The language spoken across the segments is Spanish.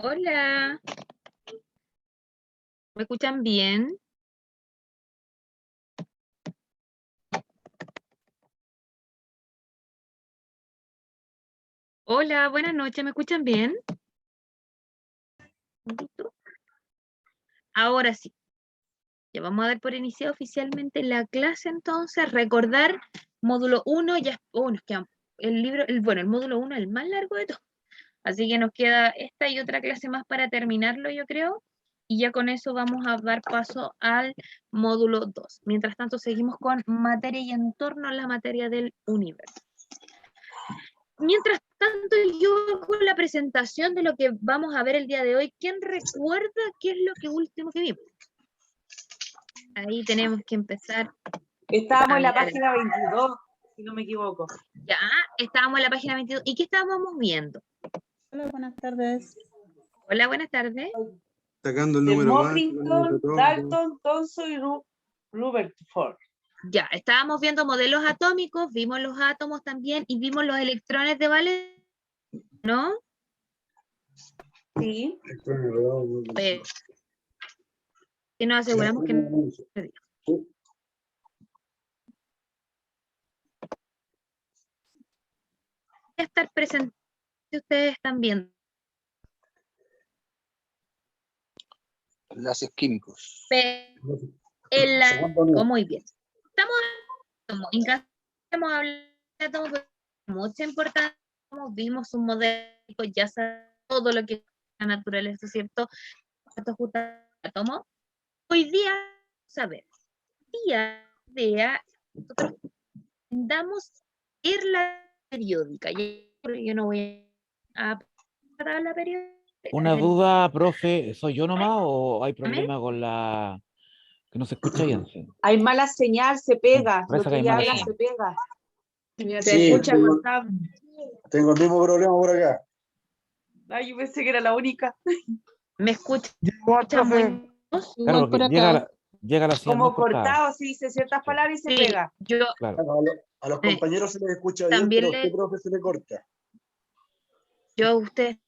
Hola, ¿me escuchan bien? Hola, buenas noches, ¿me escuchan bien? ¿Listo? Ahora sí, ya vamos a dar por iniciado oficialmente la clase entonces, recordar módulo 1, ya, nos queda el libro, bueno, el módulo 1 es el más largo de todos, así que nos queda esta y otra clase más para terminarlo, yo creo, y ya con eso vamos a dar paso al módulo 2. Mientras tanto, seguimos con materia y entorno a la materia del universo. Mientras tanto, yo hago la presentación de lo que vamos a ver el día de hoy. ¿Quién recuerda qué es lo que último que vimos? Ahí tenemos que empezar. Estábamos en la página 22, si no me equivoco. Ya, estábamos en la página 22. ¿Y qué estábamos viendo? Hola, buenas tardes. Hola, buenas tardes. Sacando el De número más. Moppington, Dalton, Thomson y Rutherford. Ya, estábamos viendo modelos atómicos, vimos los átomos también y vimos los electrones de valencia, ¿no? Sí. Que nos aseguramos que no. Voy a estar presente ustedes también. Enlaces químicos. Muy bien. Estamos hablando de átomos, pero mucha importancia. Vimos un modelo, ya sabemos todo lo que es la naturaleza, ¿cierto? Esto justo átomo. Hoy día, saber, nosotros damos ir la periódica. Yo no voy a parar la periódica. Una duda, profe, ¿soy yo nomás o hay problema con la que no se escucha bien? Sí. Hay mala señal, se pega. Lo Parece que que hay ella mala habla señal. se pega. Se Sí, escucha cortado. tengo el mismo problema por acá. Ay, yo pensé que era la única. ¿Me escuchan Profe. Claro, porque llega la señal Como muy cortada. cortado, se dice ciertas palabras y se Sí, pega. yo Claro. A los compañeros se les escucha bien, también pero a usted, profe, se le corta. yo a usted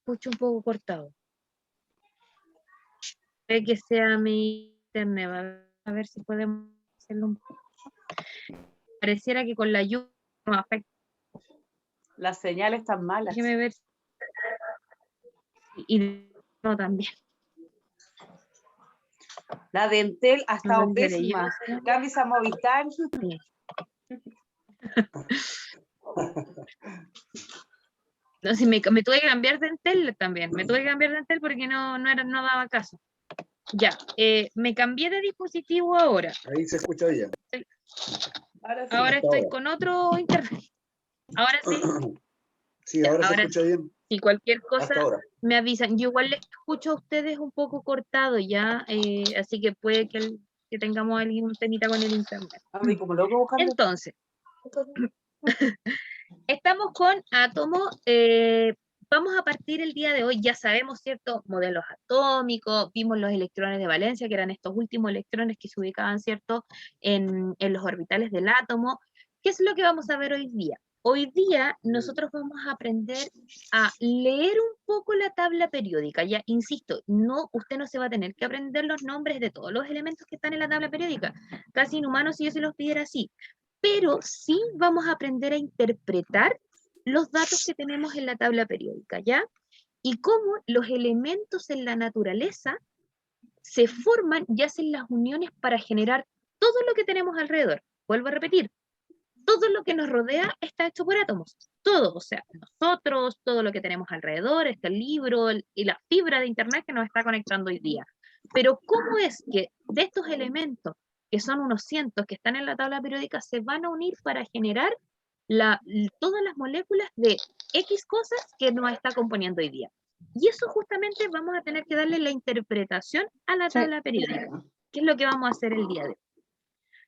escucho un poco cortado. Puede que sea mi internet, a ver si podemos hacerlo un poco. Pareciera que con la lluvia nos afecta. Las señales están malas. Déjeme ver. Y no también. La de Entel ha estado No, mire, pésima. yo- Cambies a Movistar. Sí. No, sí, me tuve que cambiar de Entel también. Me tuve que cambiar de Entel porque no daba caso. Ya, me cambié de dispositivo ahora. Ahí se escucha bien. Ahora sí. Ahora estoy ahora. con otro internet. Ahora sí. Sí, Ya, ahora se ahora escucha bien. Si cualquier cosa Hasta ahora. me avisan. Yo igual les escucho a ustedes un poco cortado ya, así que puede que tengamos algún temita con el internet. A mí como loco buscando. Entonces, estamos con átomos. Vamos a partir el día de hoy, ya sabemos, ¿cierto? Modelos atómicos, vimos los electrones de valencia, que eran estos últimos electrones que se ubicaban, ¿cierto? En los orbitales del átomo. ¿Qué es lo que vamos a ver hoy día? Hoy día nosotros vamos a aprender a leer un poco la tabla periódica. Ya, insisto, usted no se va a tener que aprender los nombres de todos los elementos que están en la tabla periódica. Casi inhumano si yo se los pidiera así. Pero sí vamos a aprender a interpretar los datos que tenemos en la tabla periódica, ¿ya? Y cómo los elementos en la naturaleza se forman y hacen las uniones para generar todo lo que tenemos alrededor. Vuelvo a repetir, todo lo que nos rodea está hecho por átomos. Todo, o sea, nosotros, todo lo que tenemos alrededor, este libro y la fibra de internet que nos está conectando hoy día. Pero ¿cómo es que de estos elementos, que son unos cientos que están en la tabla periódica, se van a unir para generar todas las moléculas de X cosas que nos está componiendo hoy día? Y eso justamente vamos a tener que darle la interpretación a la tabla periódica, que es lo que vamos a hacer el día de hoy.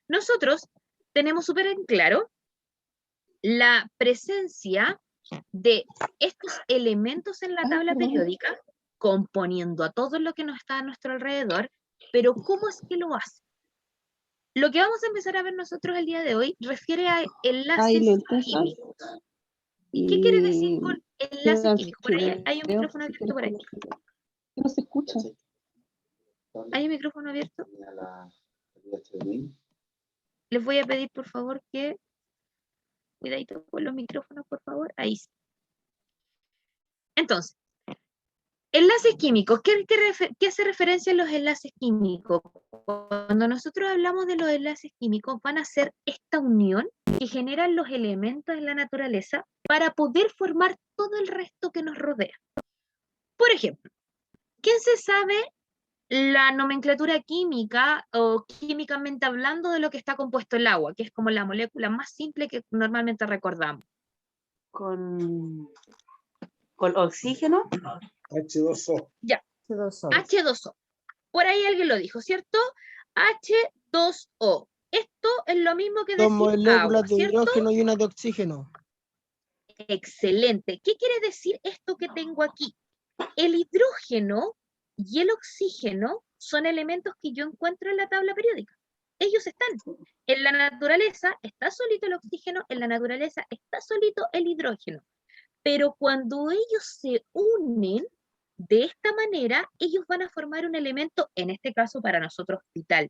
Nosotros tenemos súper en claro la presencia de estos elementos en la tabla periódica, componiendo a todo lo que nos está a nuestro alrededor, pero ¿cómo es que lo hace? Lo que vamos a empezar a ver nosotros el día de hoy refiere a enlaces químicos. ¿Y qué quiere decir con enlaces químicos. Por ahí hay un micrófono abierto por ahí. No se escucha. ¿Hay un micrófono abierto? Les voy a pedir, por favor, que... Cuidadito con los micrófonos, por favor. Ahí sí. Entonces, enlaces químicos. ¿Qué hace referencia a los enlaces químicos? Cuando nosotros hablamos de los enlaces químicos, van a ser esta unión que generan los elementos en la naturaleza para poder formar todo el resto que nos rodea. Por ejemplo, ¿quién se sabe la nomenclatura química o químicamente hablando de lo que está compuesto el agua, que es como la molécula más simple que normalmente recordamos? Con oxígeno. H2O. Ya. H2O. H2O. Por ahí alguien lo dijo, ¿cierto? H2O. Esto es lo mismo que Dos decir moléculas agua, de ¿cierto? hidrógeno y una de oxígeno. Excelente. ¿Qué quiere decir esto que tengo aquí? El hidrógeno y el oxígeno son elementos que yo encuentro en la tabla periódica. Ellos están. En la naturaleza está solito el oxígeno, en la naturaleza está solito el hidrógeno. Pero cuando ellos se unen de esta manera, ellos van a formar un elemento, en este caso para nosotros, vital.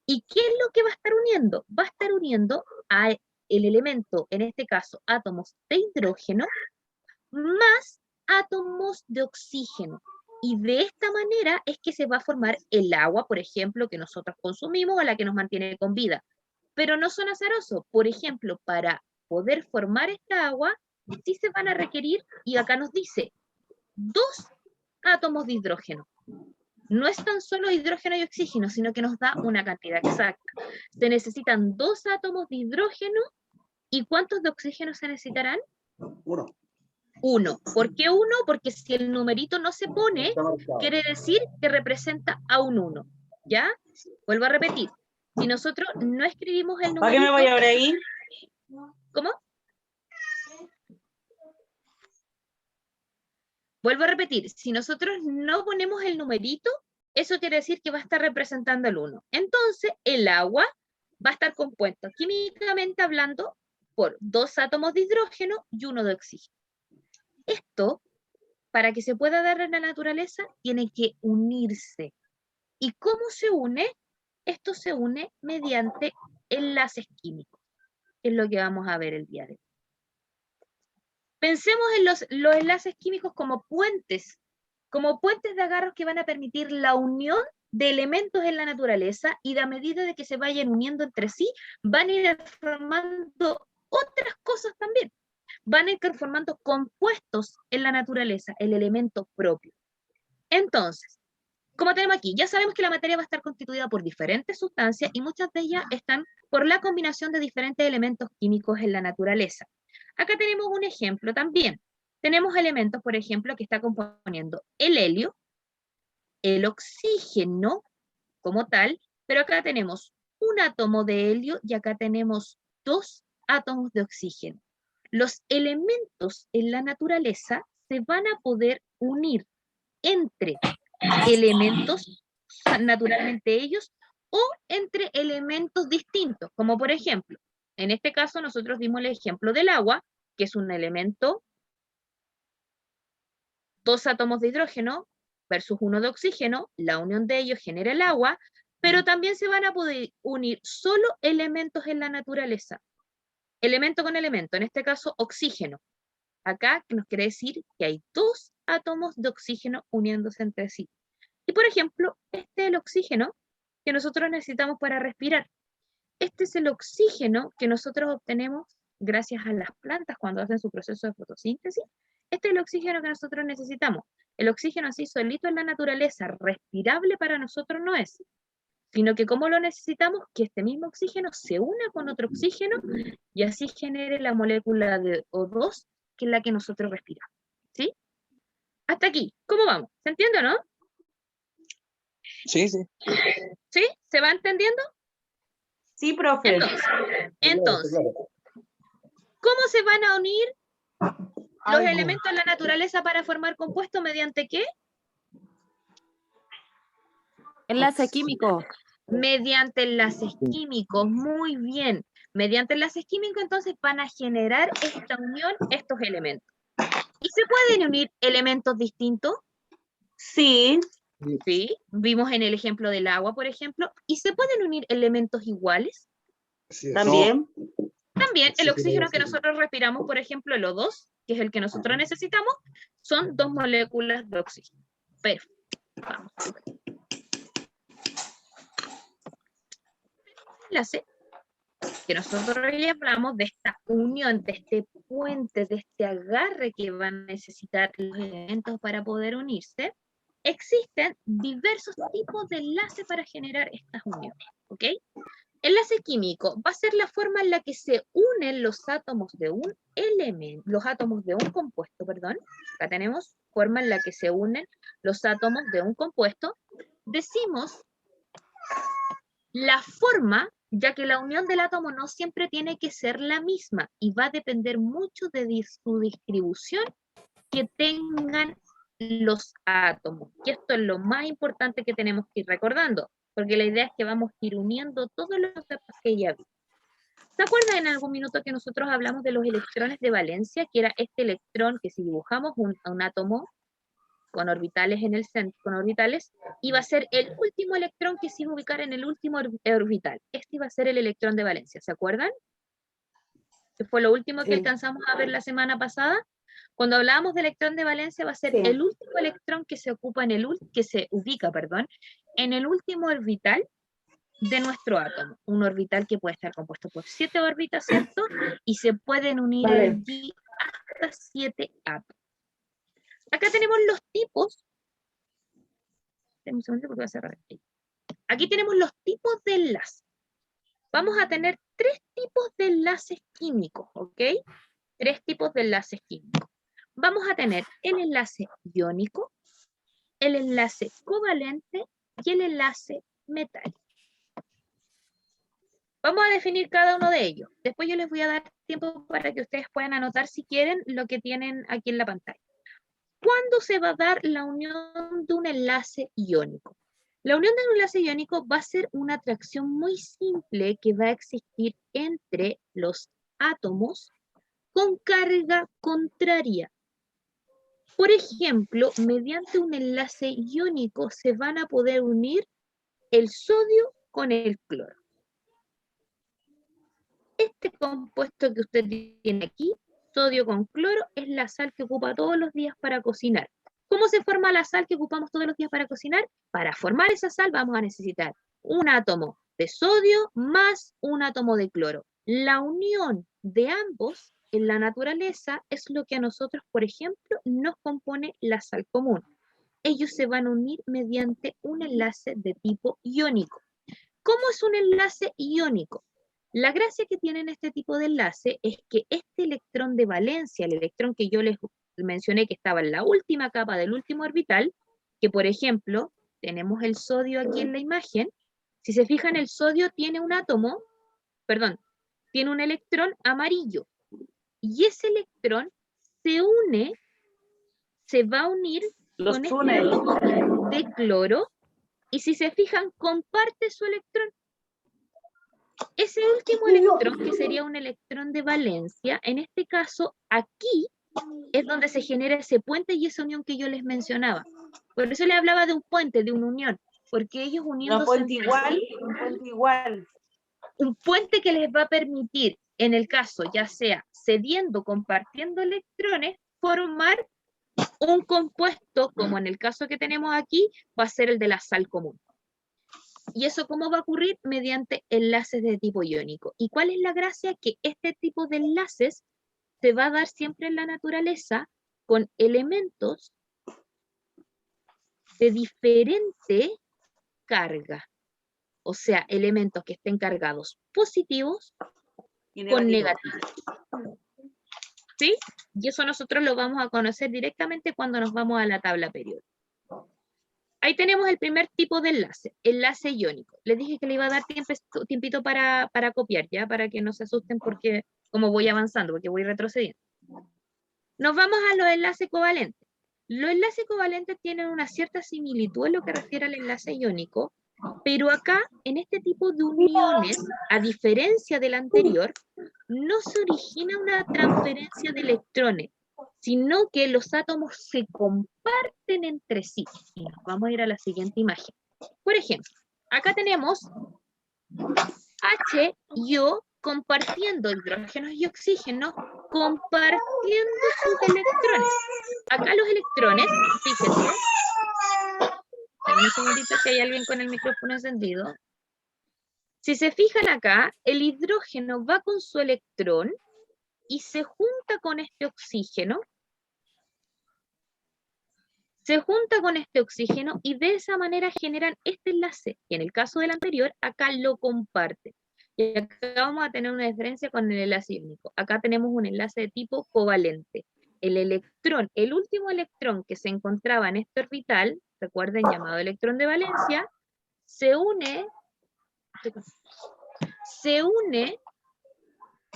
¿Y qué es lo que va a estar uniendo? Va a estar uniendo a el elemento, en este caso, átomos de hidrógeno, más átomos de oxígeno. Y de esta manera es que se va a formar el agua, por ejemplo, que nosotros consumimos o la que nos mantiene con vida. Pero no son azarosos. Por ejemplo, para poder formar esta agua, sí se van a requerir, y acá nos dice, 2 átomos de hidrógeno. No es tan solo hidrógeno y oxígeno, sino que nos da una cantidad exacta. Se necesitan 2 átomos de hidrógeno, ¿y cuántos de oxígeno se necesitarán? 1. 1. ¿Por qué 1? Porque si el numerito no se pone, quiere decir que representa a un 1. ¿Ya? Vuelvo a repetir. Si nosotros no escribimos el numerito... ¿Para qué me voy a ver ahí? ¿Cómo? Vuelvo a repetir. Si nosotros no ponemos el numerito, eso quiere decir que va a estar representando el 1. Entonces, el agua va a estar compuesto químicamente hablando por 2 átomos de hidrógeno y 1 de oxígeno. Esto, para que se pueda dar en la naturaleza, tiene que unirse. ¿Y cómo se une? Esto se une mediante enlaces químicos, que es lo que vamos a ver el día de hoy. Pensemos en los enlaces químicos como puentes de agarros que van a permitir la unión de elementos en la naturaleza, y a medida de que se vayan uniendo entre sí, van a ir formando otras cosas también. Van a ir formando compuestos en la naturaleza, el elemento propio. Entonces, como tenemos aquí, ya sabemos que la materia va a estar constituida por diferentes sustancias, y muchas de ellas están por la combinación de diferentes elementos químicos en la naturaleza. Acá tenemos un ejemplo también. Tenemos elementos, por ejemplo, que está componiendo el helio, el oxígeno como tal, pero acá tenemos un átomo de helio y acá tenemos 2 átomos de oxígeno. Los elementos en la naturaleza se van a poder unir entre elementos, naturalmente ellos, o entre elementos distintos, como por ejemplo, en este caso nosotros dimos el ejemplo del agua, que es un elemento, 2 átomos de hidrógeno versus 1 de oxígeno, la unión de ellos genera el agua, pero también se van a poder unir solo elementos en la naturaleza. Elemento con elemento, en este caso oxígeno. Acá nos quiere decir que hay 2 átomos de oxígeno uniéndose entre sí. Y por ejemplo, este es el oxígeno que nosotros necesitamos para respirar. Este es el oxígeno que nosotros obtenemos gracias a las plantas cuando hacen su proceso de fotosíntesis. Este es el oxígeno que nosotros necesitamos. El oxígeno así solito en la naturaleza, respirable para nosotros no es, sino que como lo necesitamos, que este mismo oxígeno se una con otro oxígeno y así genere la molécula de O2, que es la que nosotros respiramos. ¿Sí? Hasta aquí, ¿cómo vamos? ¿Se entiende o no? Sí, sí. ¿Sí? ¿Se va entendiendo? Sí, profe. Entonces, ¿cómo se van a unir los elementos en la naturaleza para formar compuestos? ¿Mediante qué? Enlace químico. Mediante enlaces químicos, muy bien. Mediante enlaces químicos entonces van a generar esta unión, estos elementos. ¿Y se pueden unir elementos distintos? Sí, Sí, vimos en el ejemplo del agua, por ejemplo. ¿Y se pueden unir elementos iguales? Así es. también. También el oxígeno que Oxígeno. nosotros respiramos, por ejemplo, el O2, que es el que nosotros necesitamos, son 2 moléculas de oxígeno. Perfecto. Vamos. Enlace que nosotros ya hablamos de esta unión, de este puente, de este agarre que van a necesitar los elementos para poder unirse. Existen diversos tipos de enlace para generar estas uniones, ¿ok? Enlace químico va a ser la forma en la que se unen los átomos de un elemento, los átomos de un compuesto, perdón. Acá tenemos forma en la que se unen los átomos de un compuesto. Decimos la forma, ya que la unión del átomo no siempre tiene que ser la misma y va a depender mucho de su distribución que tengan los átomos. Y esto es lo más importante que tenemos que ir recordando, porque la idea es que vamos a ir uniendo todos los datos que ya vimos. ¿Se acuerdan en algún minuto que nosotros hablamos de los electrones de valencia? Que era este electrón que si dibujamos un átomo con orbitales en el centro, con orbitales, iba a ser el último electrón que se iba a ubicar en el último orbital. Este iba a ser el electrón de valencia, ¿se acuerdan? Que fue lo último que Sí. alcanzamos a ver la semana pasada. Cuando hablábamos de electrón de valencia, va a ser Sí. el último electrón que se ocupa en que se ubica, perdón, en el último orbital de nuestro átomo. Un orbital que puede estar compuesto por 7 órbitas, ¿cierto? Y se pueden unir Vale. allí hasta 7 átomos. Acá tenemos los tipos. Denme un segundo porque voy a cerrar aquí. Aquí tenemos los tipos de enlace. Vamos a tener 3 tipos de enlaces químicos, ¿ok? 3 tipos de enlaces químicos. Vamos a tener el enlace iónico, el enlace covalente y el enlace metálico. Vamos a definir cada uno de ellos. Después yo les voy a dar tiempo para que ustedes puedan anotar si quieren lo que tienen aquí en la pantalla. ¿Cuándo se va a dar la unión de un enlace iónico? La unión de un enlace iónico va a ser una atracción muy simple que va a existir entre los átomos con carga contraria. Por ejemplo, mediante un enlace iónico se van a poder unir el sodio con el cloro. Este compuesto que usted tiene aquí, sodio con cloro, es la sal que ocupa todos los días para cocinar. ¿Cómo se forma la sal que ocupamos todos los días para cocinar? Para formar esa sal vamos a necesitar un átomo de sodio más un átomo de cloro. La unión de ambos en la naturaleza es lo que a nosotros, por ejemplo, nos compone la sal común. Ellos se van a unir mediante un enlace de tipo iónico. ¿Cómo es un enlace iónico? La gracia que tienen este tipo de enlace es que este electrón de valencia, el electrón que yo les mencioné que estaba en la última capa del último orbital, que por ejemplo, tenemos el sodio aquí en la imagen, si se fijan el sodio tiene un átomo, perdón, tiene un electrón amarillo, y ese electrón se une, se va a unir Los con túneles. este átomo de cloro, y si se fijan, comparte su electrón. Ese último electrón, que sería un electrón de valencia, en este caso, aquí es donde se genera ese puente y esa unión que yo les mencionaba. Por eso le hablaba de un puente, de una unión, porque ellos uniéndose... Una fuente entre igual, sí, un puente igual. un puente que les va a permitir, en el caso ya sea cediendo, compartiendo electrones, formar un compuesto, como en el caso que tenemos aquí, va a ser el de la sal común. ¿Y eso cómo va a ocurrir? Mediante enlaces de tipo iónico. ¿Y cuál es la gracia? Que este tipo de enlaces se va a dar siempre en la naturaleza con elementos de diferente carga. O sea, elementos que estén cargados positivos Y con negativo. negativos. ¿Sí? Y eso nosotros lo vamos a conocer directamente cuando nos vamos a la tabla periódica. Ahí tenemos el primer tipo de enlace, enlace iónico. Les dije que le iba a dar tiempito para copiar, ¿ya? Para que no se asusten porque como voy avanzando, porque voy retrocediendo. Nos vamos a los enlaces covalentes. Los enlaces covalentes tienen una cierta similitud en lo que refiere al enlace iónico, pero acá, en este tipo de uniones, a diferencia del anterior, no se origina una transferencia de electrones, sino que los átomos se comparten entre sí. Y nos vamos a ir a la siguiente imagen. Por ejemplo, acá tenemos H y O compartiendo hidrógenos y oxígenos, compartiendo sus electrones. Acá los electrones, fíjense, dame un segundito que hay alguien con el micrófono encendido. Si se fijan acá, el hidrógeno va con su electrón y se junta con este oxígeno. Se junta con este oxígeno y de esa manera generan este enlace. Y en el caso del anterior, acá lo comparten. Y acá vamos a tener una diferencia con el enlace iónico. Acá tenemos un enlace de tipo covalente. El electrón, el último electrón que se encontraba en este orbital, recuerden, llamado electrón de valencia, se une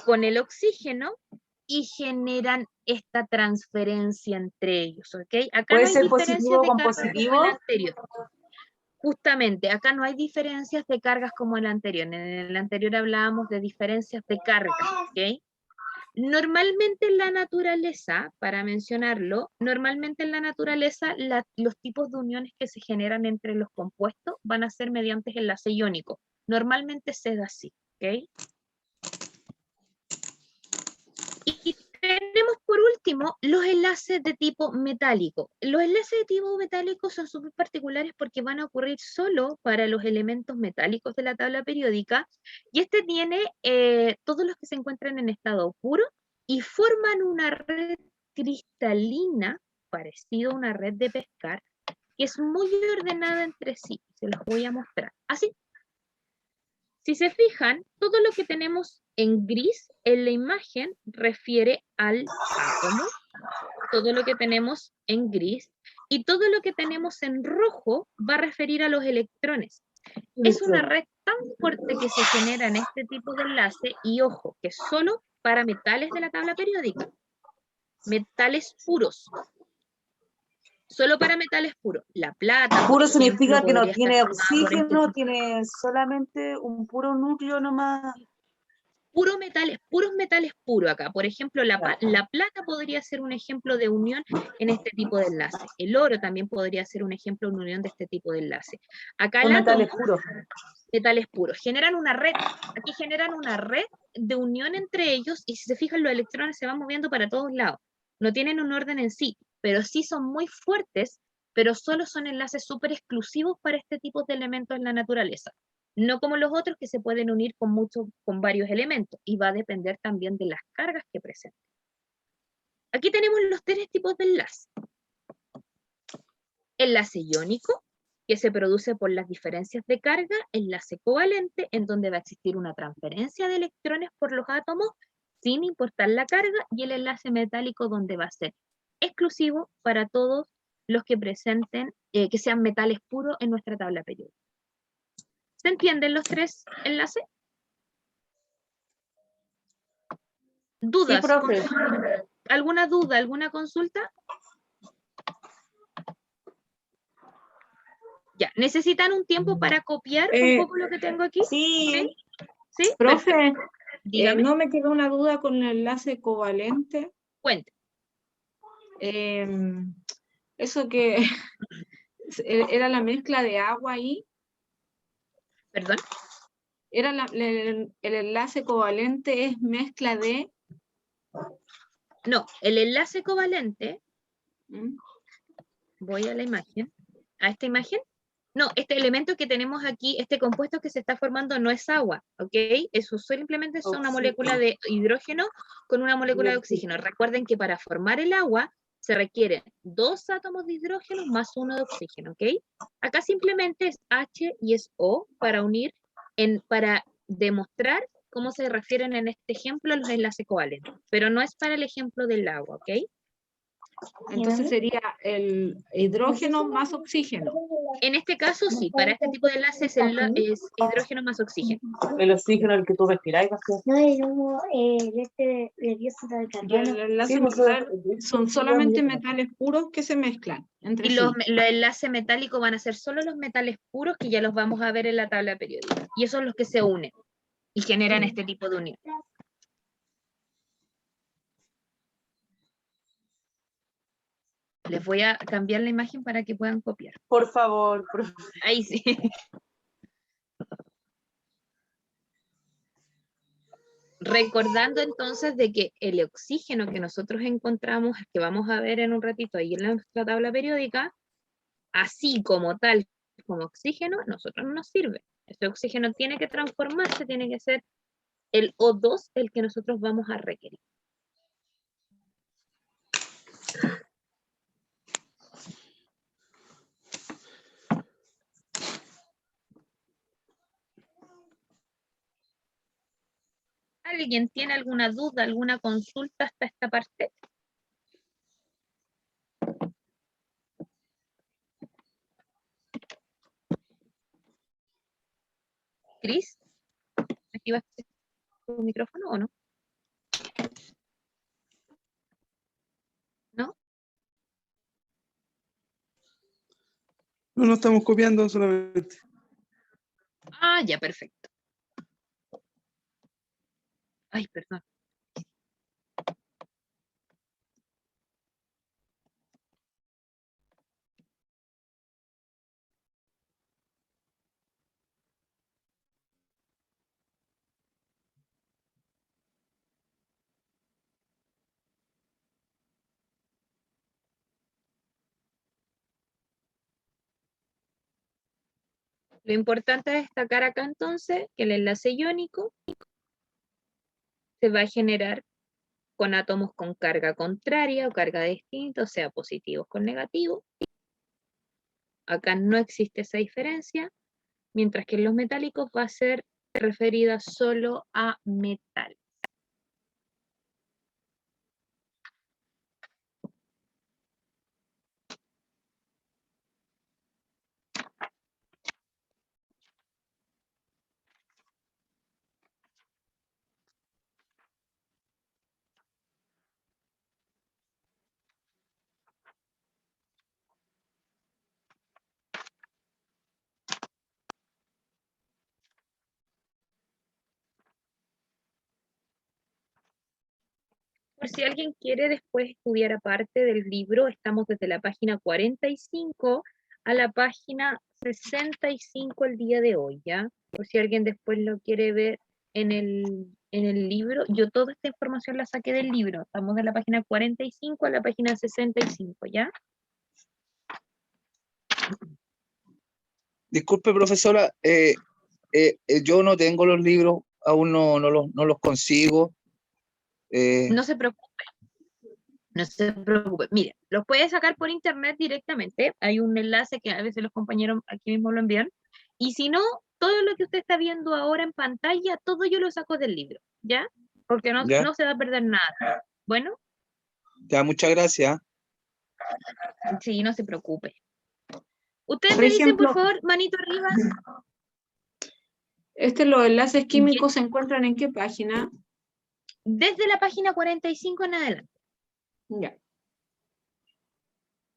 con el oxígeno y generan esta transferencia entre ellos, ¿ok? Acá ¿Puede no hay ser diferencias positivo de con cargas positivo? como el anterior. Justamente, acá no hay diferencias de cargas como el anterior. En el anterior hablábamos de diferencias de carga, ¿ok? Normalmente en la naturaleza, para mencionarlo, normalmente en la naturaleza los tipos de uniones que se generan entre los compuestos van a ser mediante enlace iónico. Normalmente se da así, ¿ok? Y tenemos por último los enlaces de tipo metálico. Los enlaces de tipo metálico son súper particulares porque van a ocurrir solo para los elementos metálicos de la tabla periódica, y este tiene todos los que se encuentran en estado puro y forman una red cristalina, parecida a una red de pescar, que es muy ordenada entre sí. Se los voy a mostrar. Así. Si se fijan, todo lo que tenemos en gris en la imagen refiere al átomo, todo lo que tenemos en gris, y todo lo que tenemos en rojo va a referir a los electrones. Es una red tan fuerte que se genera en este tipo de enlace, y ojo, que es solo para metales de la tabla periódica, metales puros. Solo para metales puros. La plata, Puro por significa ejemplo, que no podría estar tiene formada por este oxígeno, tipo. tiene solamente un puro núcleo nomás. Puros metales puros acá. Por ejemplo, la plata podría ser un ejemplo de unión en este tipo de enlace. El oro también podría ser un ejemplo de unión de este tipo de enlace. Acá Son el átomo, metales puros. metales puros. Generan una red. Aquí generan una red de unión entre ellos, y si se fijan, los electrones se van moviendo para todos lados. No tienen un orden en sí, pero sí son muy fuertes, pero solo son enlaces súper exclusivos para este tipo de elementos en la naturaleza. No como los otros que se pueden unir con varios elementos, y va a depender también de las cargas que presenten. Aquí tenemos los tres tipos de enlace. Enlace iónico, que se produce por las diferencias de carga; enlace covalente, en donde va a existir una transferencia de electrones por los átomos sin importar la carga; y el enlace metálico, donde va a ser exclusivo para todos los que presenten, que sean metales puros en nuestra tabla periódica. ¿Se entienden los tres enlaces? ¿Dudas? Sí, profe. ¿Alguna duda, alguna consulta? Ya, ¿necesitan un tiempo para copiar un poco lo que tengo aquí? Sí, ¿Sí? profe, Perfecto. Dígame, no me quedó una duda con el enlace covalente. cuente. Eso que era la mezcla de agua ahí, ¿Perdón? era el enlace covalente es mezcla de... No, el enlace covalente, ¿Mm? voy a la imagen, a esta imagen. No, este elemento que tenemos aquí, este compuesto que se está formando, no es agua, ¿ok? Eso simplemente es una molécula de hidrógeno con una molécula de oxígeno. Recuerden que para formar el agua se requieren 2 átomos de hidrógeno más 1 de oxígeno, ¿ok? Acá simplemente es H y es O para unir, para demostrar cómo se refieren en este ejemplo los enlaces covalentes, pero no es para el ejemplo del agua, ¿ok? Entonces sería el hidrógeno más oxígeno. En este caso, sí, para este tipo de enlaces es hidrógeno más oxígeno. El oxígeno el que tú respiras. No, y luego de dióxido de Y el carbono. enlace metal son solamente metales puros que se mezclan entre Y sí. los enlaces metálicos van a ser solo los metales puros, que ya los vamos a ver en la tabla periódica. Y esos son los que se unen y generan este tipo de unión. Les voy a cambiar la imagen para que puedan copiar. Por favor, Ahí sí. Recordando entonces de que el oxígeno que nosotros encontramos, que vamos a ver en un ratito ahí en nuestra tabla periódica, así como tal, como oxígeno, a nosotros no nos sirve. Ese oxígeno tiene que transformarse, tiene que ser el O2 el que nosotros vamos a requerir. ¿Alguien tiene alguna duda, alguna consulta hasta esta parte? Cris, ¿activas tu micrófono o no? ¿No? No, no estamos copiando solamente. Ah, ya, perfecto. Ay, perdón. Lo importante es destacar acá entonces que el enlace iónico se va a generar con átomos con carga contraria o carga distinta, o sea, positivos con negativos. Acá no existe esa diferencia, mientras que en los metálicos va a ser referida solo a metal. Por si alguien quiere después estudiar aparte del libro, estamos desde la página 45 a la página 65 el día de hoy, ¿ya? Por si alguien después lo quiere ver en el libro, yo toda esta información la saqué del libro, estamos de la página 45 a la página 65, ¿ya? Disculpe, profesora, yo no tengo los libros, aún no los consigo. No se preocupe, no se preocupe. Mire, los puede sacar por internet directamente, hay un enlace que a veces los compañeros aquí mismo lo envían, y si no, todo lo que usted está viendo ahora en pantalla, todo yo lo saco del libro, ¿ya? Porque no, ¿Ya? no se va a perder nada. Bueno, Ya, muchas gracias. sí, no se preocupe. Ustedes Por me dicen, por ejemplo, favor, manito arriba, los enlaces químicos se encuentran en qué página. desde la página 45 en adelante. Ya.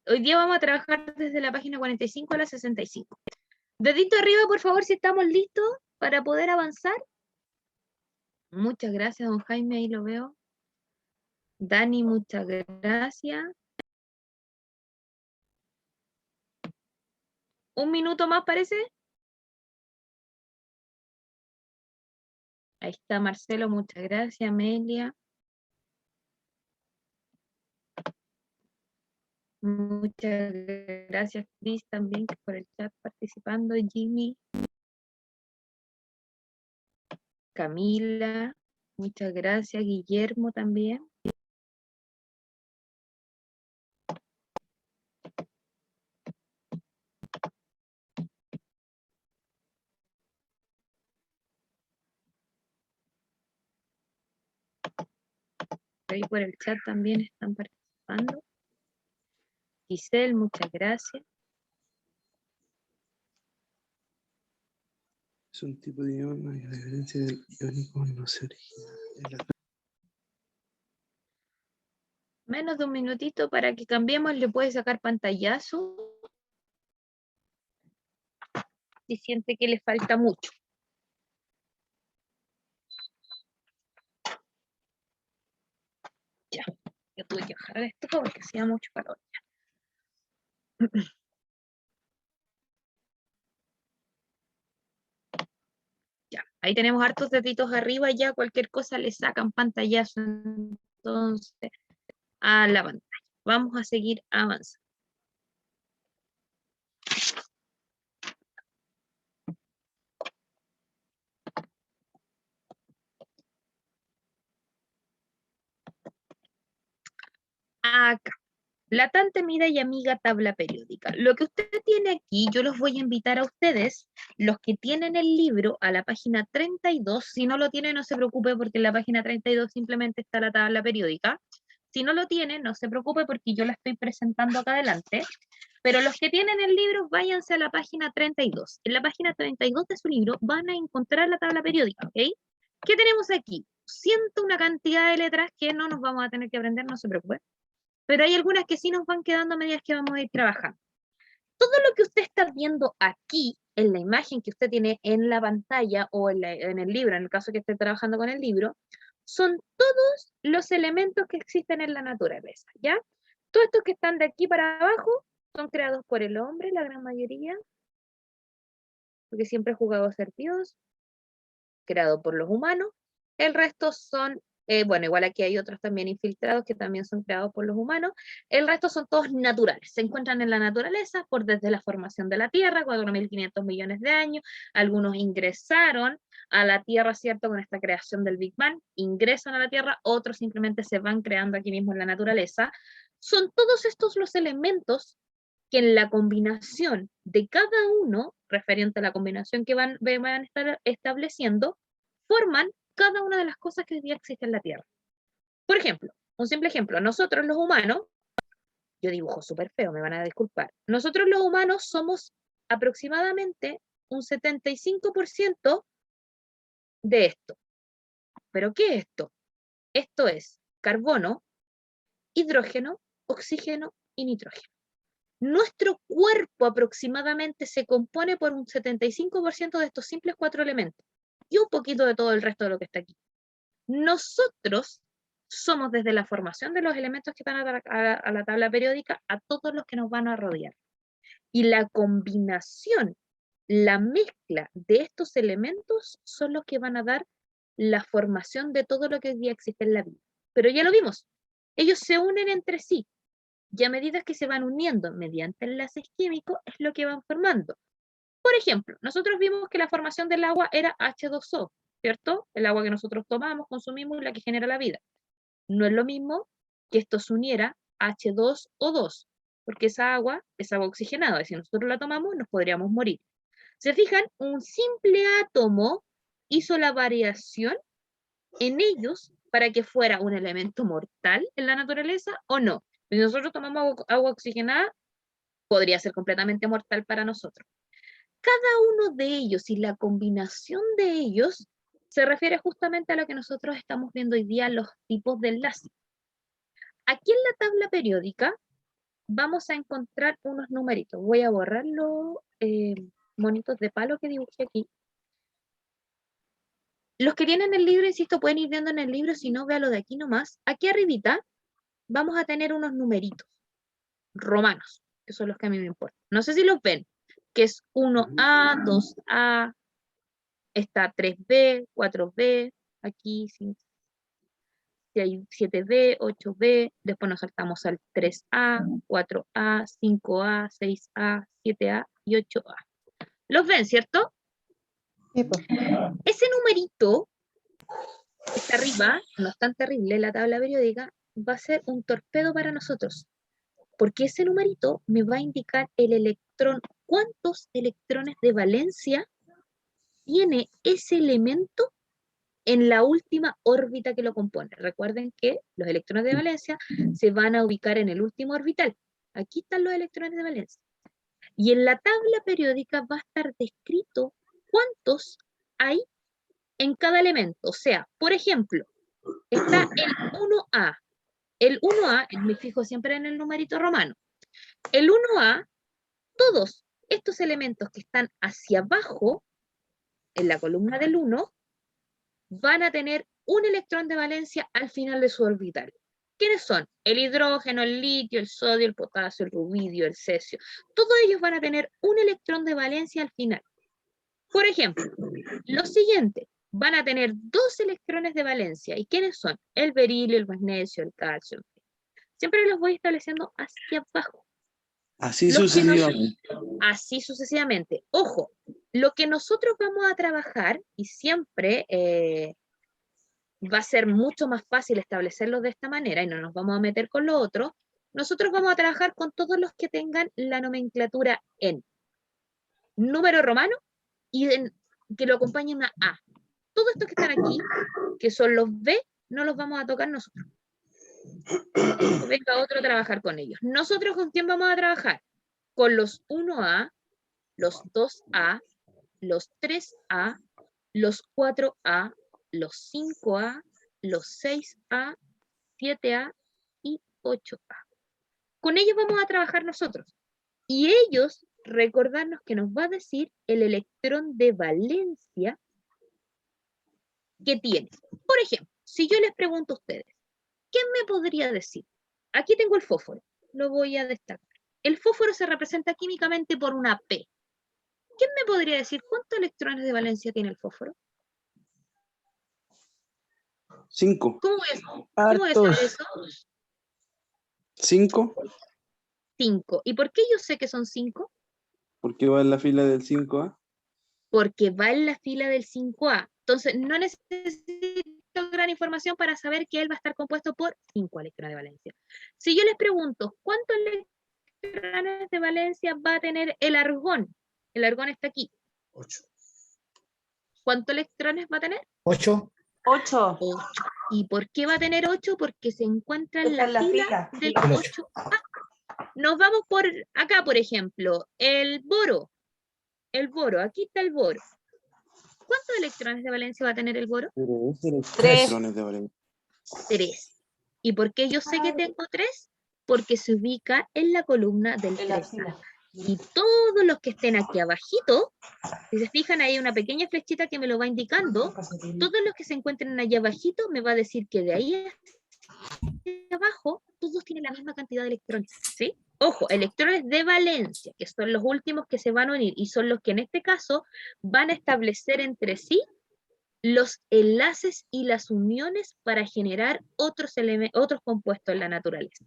Hoy día vamos a trabajar desde la página 45 a la 65. Dedito arriba, por favor, si estamos listos para poder avanzar. Muchas gracias, don Jaime, ahí lo veo. Dani, muchas gracias. ¿Un minuto más parece? Ahí está Marcelo, muchas gracias. Amelia. Muchas gracias, Cris, también por el chat participando. Jimmy. Camila. Muchas gracias. Guillermo también. Ahí por el chat también están participando. Giselle, muchas gracias. Es un tipo de ion y a diferencia del iónico no se origina. Menos de un minutito para que cambiemos, le puede sacar pantallazo. Si siente que le falta mucho. Ya, yo tuve que bajar esto porque hacía mucho calor. Ya, ahí tenemos hartos deditos arriba, ya cualquier cosa le sacan pantallazo entonces a la pantalla. Vamos a seguir avanzando. Acá, la tan temida y amiga tabla periódica. Lo que usted tiene aquí, yo los voy a invitar a ustedes, los que tienen el libro, a la página 32. Si no lo tienen, no se preocupe porque en la página 32 simplemente está la tabla periódica. Si no lo tienen, no se preocupe porque yo la estoy presentando acá adelante. Pero los que tienen el libro, váyanse a la página 32. En la página 32 de su libro van a encontrar la tabla periódica, ¿ok? ¿Qué tenemos aquí? Siento una cantidad de letras que no nos vamos a tener que aprender, no se preocupe. Pero hay algunas que sí nos van quedando a medida que vamos a ir trabajando. Todo lo que usted está viendo aquí, en la imagen que usted tiene en la pantalla o en el libro, en el caso que esté trabajando con el libro, son todos los elementos que existen en la naturaleza, ¿ya? Todos estos que están de aquí para abajo son creados por el hombre, la gran mayoría, porque siempre he jugado a ser Dios, creado por los humanos. El resto son, bueno, igual aquí hay otros también infiltrados que también son creados por los humanos. El resto son todos naturales, se encuentran en la naturaleza por desde la formación de la Tierra, 4.500 millones de años. Algunos ingresaron a la Tierra, ¿cierto? Con esta creación del Big Bang, ingresan a la Tierra, otros simplemente se van creando aquí mismo en la naturaleza. Son todos estos los elementos que en la combinación de cada uno, referente a la combinación que van a estar estableciendo, forman cada una de las cosas que hoy día existen en la Tierra. Por ejemplo, un simple ejemplo, nosotros los humanos, yo dibujo súper feo, me van a disculpar, nosotros los humanos somos aproximadamente un 75% de esto. ¿Pero qué es esto? Esto es carbono, hidrógeno, oxígeno y nitrógeno. Nuestro cuerpo aproximadamente se compone por un 75% de estos simples 4 elementos y un poquito de todo el resto de lo que está aquí. Nosotros somos desde la formación de los elementos que van a la tabla periódica a todos los que nos van a rodear. Y la combinación, la mezcla de estos elementos son los que van a dar la formación de todo lo que hoy día existe en la vida. Pero ya lo vimos, ellos se unen entre sí. Y a medida que se van uniendo mediante enlaces químicos, es lo que van formando. Por ejemplo, nosotros vimos que la formación del agua era H2O, ¿cierto? El agua que nosotros tomamos, consumimos y la que genera la vida. No es lo mismo que esto se uniera a H2O2, porque esa agua es agua oxigenada, y si nosotros la tomamos nos podríamos morir. ¿Se fijan? Un simple átomo hizo la variación en ellos para que fuera un elemento mortal en la naturaleza o no. Si nosotros tomamos agua oxigenada, podría ser completamente mortal para nosotros. Cada uno de ellos y la combinación de ellos se refiere justamente a lo que nosotros estamos viendo hoy día, los tipos de enlace. Aquí en la tabla periódica vamos a encontrar unos numeritos. Voy a borrar los monitos de palo que dibujé aquí. Los que tienen el libro, insisto, pueden ir viendo en el libro, si no, véalo de aquí nomás. Aquí arribita vamos a tener unos numeritos romanos, que son los que a mí me importan. No sé si los ven, que es 1A, 2A, está 3B, 4B, aquí si hay 7B, 8B, después nos saltamos al 3A, 4A, 5A, 6A, 7A y 8A. ¿Los ven, cierto? Sí, pues. Ese numerito que está arriba, no es tan terrible, la tabla periódica, va a ser un torpedo para nosotros, porque ese numerito me va a indicar el electrón, cuántos electrones de valencia tiene ese elemento en la última órbita que lo compone. Recuerden que los electrones de valencia se van a ubicar en el último orbital. Aquí están los electrones de valencia. Y en la tabla periódica va a estar descrito cuántos hay en cada elemento. O sea, por ejemplo, está el 1A. El 1A, me fijo siempre en el numerito romano. El 1A, todos estos elementos que están hacia abajo, en la columna del 1, van a tener un electrón de valencia al final de su orbital. ¿Quiénes son? El hidrógeno, el litio, el sodio, el potasio, el rubidio, el cesio. Todos ellos van a tener un electrón de valencia al final. Por ejemplo, los siguientes van a tener 2 electrones de valencia. ¿Y quiénes son? El berilio, el magnesio, el calcio. Siempre los voy estableciendo hacia abajo. Así Los que sucesivamente. Así sucesivamente. Ojo, lo que nosotros vamos a trabajar, y siempre va a ser mucho más fácil establecerlo de esta manera, y no nos vamos a meter con lo otro, nosotros vamos a trabajar con todos los que tengan la nomenclatura en número romano y que lo acompañe una A. Todos estos que están aquí, que son los B, no los vamos a tocar nosotros. Venga otro a trabajar con ellos. ¿Nosotros con quién vamos a trabajar? Con los 1A, los 2A, los 3A, los 4A, los 5A, los 6A, 7A y 8A. Con ellos vamos a trabajar nosotros. Y ellos, recordarnos que nos va a decir el electrón de valencia que tiene. Por ejemplo, si yo les pregunto a ustedes, ¿quién me podría decir? Aquí tengo el fósforo, lo voy a destacar. El fósforo se representa químicamente por una P. ¿Quién me podría decir cuántos electrones de valencia tiene el fósforo? 5. ¿Cómo voy a saber eso? 5, 5. ¿Y por qué yo sé que son 5? porque va en la fila del 5A. Porque va en la fila del 5A. Entonces, no necesito gran información para saber que él va a estar compuesto por 5 electrones de valencia. Si yo les pregunto, ¿cuántos electrones de valencia va a tener el argón? El argón está aquí. 8. ¿Cuántos electrones va a tener? 8. 8. 8. ¿Y por qué va a tener 8? Porque se encuentra en Está la en la fila fila. del El 8. 8A. Nos vamos por acá, por ejemplo, el boro. El boro, aquí está el boro. ¿Cuántos electrones de valencia va a tener el boro? 3. Electrones de valencia. 3. ¿Y por qué yo sé que tengo 3? Porque se ubica en la columna del En la 3A. fila. Y todos los que estén aquí abajito, si se fijan, hay una pequeña flechita que me lo va indicando. Todos los que se encuentren allá abajito me va a decir que de ahí hacia abajo todos tienen la misma cantidad de electrones, ¿sí? Ojo, electrones de valencia, que son los últimos que se van a unir y son los que en este caso van a establecer entre sí los enlaces y las uniones para generar otros compuestos en la naturaleza.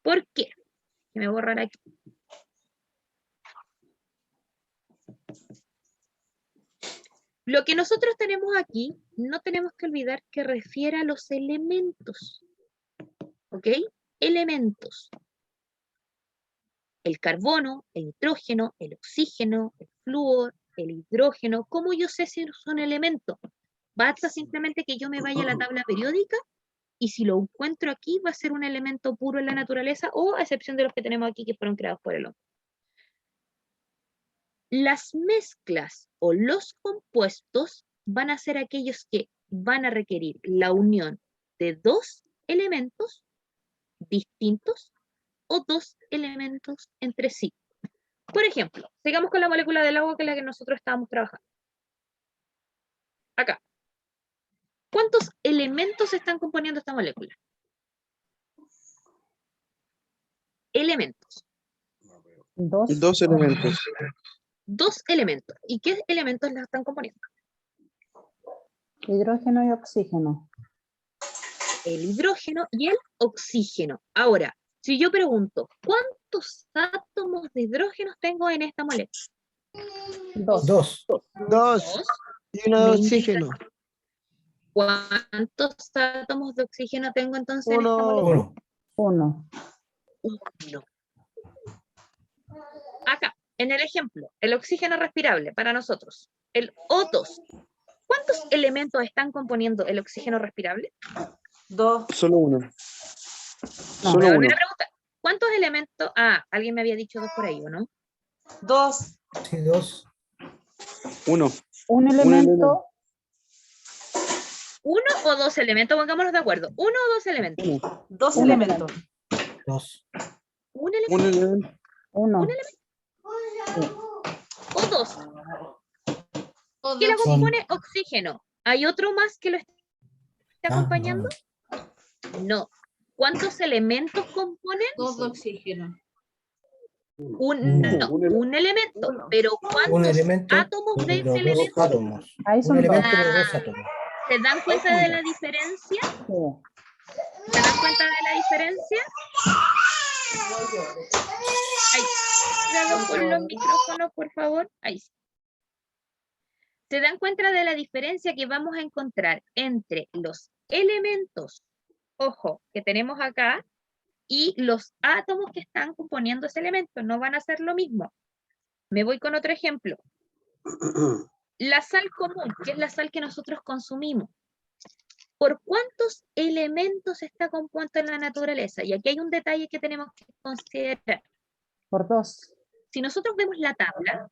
¿Por qué? Que me voy a borrar aquí. Lo que nosotros tenemos aquí, no tenemos que olvidar que refiere a los elementos. ¿Ok? Elementos. El carbono, el nitrógeno, el oxígeno, el flúor, el hidrógeno. ¿Cómo yo sé si son elementos? Basta simplemente que yo me vaya a la tabla periódica y si lo encuentro aquí va a ser un elemento puro en la naturaleza o a excepción de los que tenemos aquí que fueron creados por el hombre. Las mezclas o los compuestos van a ser aquellos que van a requerir la unión de 2 elementos distintos o 2 elementos entre sí. Por ejemplo, sigamos con la molécula del agua que es la que nosotros estábamos trabajando. Acá. ¿Cuántos elementos están componiendo esta molécula? Elementos. 2 elementos. 2 elementos. ¿Y qué elementos la están componiendo? Hidrógeno y oxígeno. El hidrógeno y el oxígeno. Ahora, si yo pregunto, ¿cuántos átomos de hidrógeno tengo en esta molécula? 2. 2. 2. Y uno de Me oxígeno. indica ¿cuántos átomos de oxígeno tengo entonces en esta Uno. molécula? 1. 1. Acá, en el ejemplo, el oxígeno respirable para nosotros, el O2. ¿Cuántos elementos están componiendo el oxígeno respirable? 2. Solo uno. Voy Solo a uno. volver a preguntar. ¿Cuántos elementos? Ah, alguien me había dicho 2 por ahí, ¿o no? 2. Sí, 2. 1. Un elemento. ¿1 o 2 elementos? Pongámonos de acuerdo. ¿1 o 2 elementos? 2 Un elementos. 2. ¿Un Un elemento elemento. 1. o 2? ¿Qué la compone? Oxígeno. ¿Hay otro más que lo esté acompañando? No. ¿Cuántos elementos componen? 2 de oxígeno. Un elemento, pero Un ¿cuántos elemento, átomos de pero ese dos elemento? átomos. Ahí Un son dos. elemento, pero dos átomos. ¿Se dan cuenta de la diferencia? Sí. ¿Se dan cuenta de la diferencia? Ahí. Cuidado con los micrófonos, por favor. Ahí sí. ¿Se dan cuenta de la diferencia que vamos a encontrar entre los elementos, ojo, que tenemos acá, y los átomos que están componiendo ese elemento? No van a ser lo mismo. Me voy con otro ejemplo. La sal común, que es la sal que nosotros consumimos. ¿Por cuántos elementos está compuesto en la naturaleza? Y aquí hay un detalle que tenemos que considerar. Por 2. Si nosotros vemos la tabla,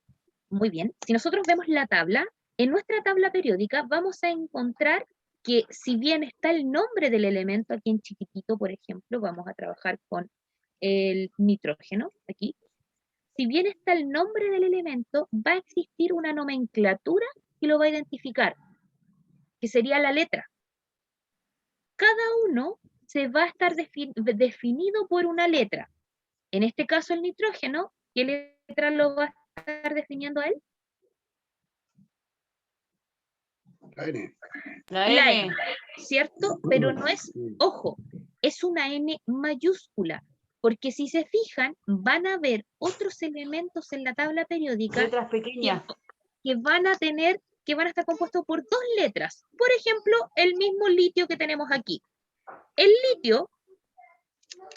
muy bien, si nosotros vemos la tabla, en nuestra tabla periódica vamos a encontrar que si bien está el nombre del elemento aquí en chiquitito, por ejemplo, vamos a trabajar con el nitrógeno, aquí. Si bien está el nombre del elemento, va a existir una nomenclatura que lo va a identificar, que sería la letra. Cada uno se va a estar definido por una letra. En este caso el nitrógeno, ¿qué letra lo va a estar definiendo a él? La N. La La N. N, ¿cierto? Pero no es, ojo, es una N mayúscula, porque si se fijan, van a ver otros elementos en la tabla periódica Letras pequeñas. que van a tener, que van a estar compuestos por 2 letras. Por ejemplo, el mismo litio que tenemos aquí. El litio,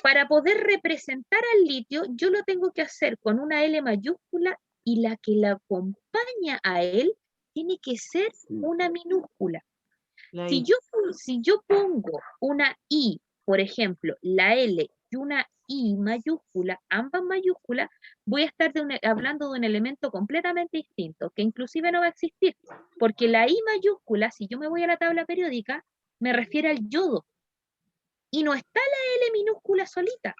para poder representar al litio, yo lo tengo que hacer con una L mayúscula y la que la acompaña a él tiene que ser una minúscula. La Si I. yo pongo una I, por ejemplo, la L y una I mayúscula, ambas mayúsculas, voy a estar hablando de un elemento completamente distinto, que inclusive no va a existir, porque la I mayúscula, si yo me voy a la tabla periódica, me refiere al yodo, y no está la L minúscula solita.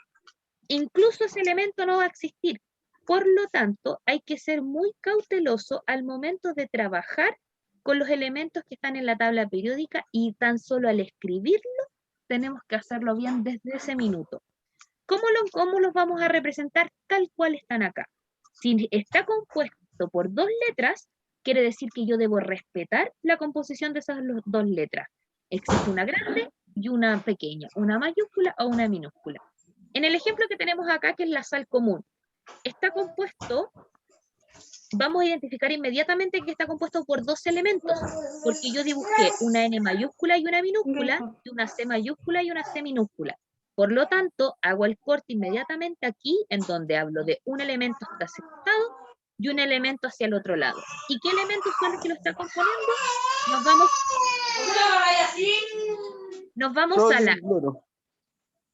Incluso ese elemento no va a existir. Por lo tanto, hay que ser muy cauteloso al momento de trabajar con los elementos que están en la tabla periódica, y tan solo al escribirlo tenemos que hacerlo bien desde ese minuto. ¿Cómo los vamos a representar? Tal cual están acá. Si está compuesto por 2 letras, quiere decir que yo debo respetar la composición de esas 2 letras. Existe una grande y una pequeña, una mayúscula o una minúscula. En el ejemplo que tenemos acá, que es la sal común, está compuesto, vamos a identificar inmediatamente que está compuesto por 2 elementos, porque yo dibujé una N mayúscula y una minúscula, y una C mayúscula y una C minúscula. Por lo tanto, hago el corte inmediatamente aquí, en donde hablo de un elemento hacia ese lado y un elemento hacia el otro lado. ¿Y qué elementos son los que lo están componiendo? Nos vamos a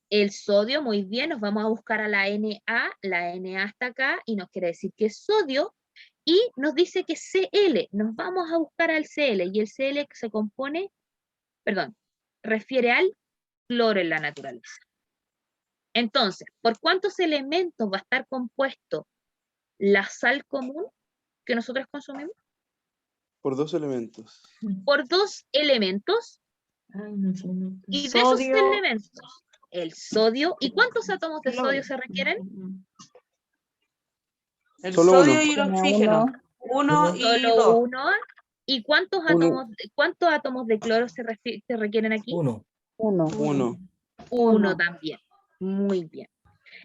el sodio, muy bien, nos vamos a buscar a la Na está acá, y nos quiere decir que es sodio, y nos dice que Cl, nos vamos a buscar al Cl, y el Cl se compone, refiere al cloro en la naturaleza. Entonces, ¿por cuántos elementos va a estar compuesto la sal común que nosotros consumimos? Por 2 elementos. Por 2 elementos, y de esos elementos, el sodio, ¿y cuántos átomos de sodio se requieren? El Solo sodio uno. y el oxígeno. 1 y Solo 2. uno. ¿Y cuántos átomos de cloro se requieren aquí? 1. 1. 1. Uno también. Muy bien.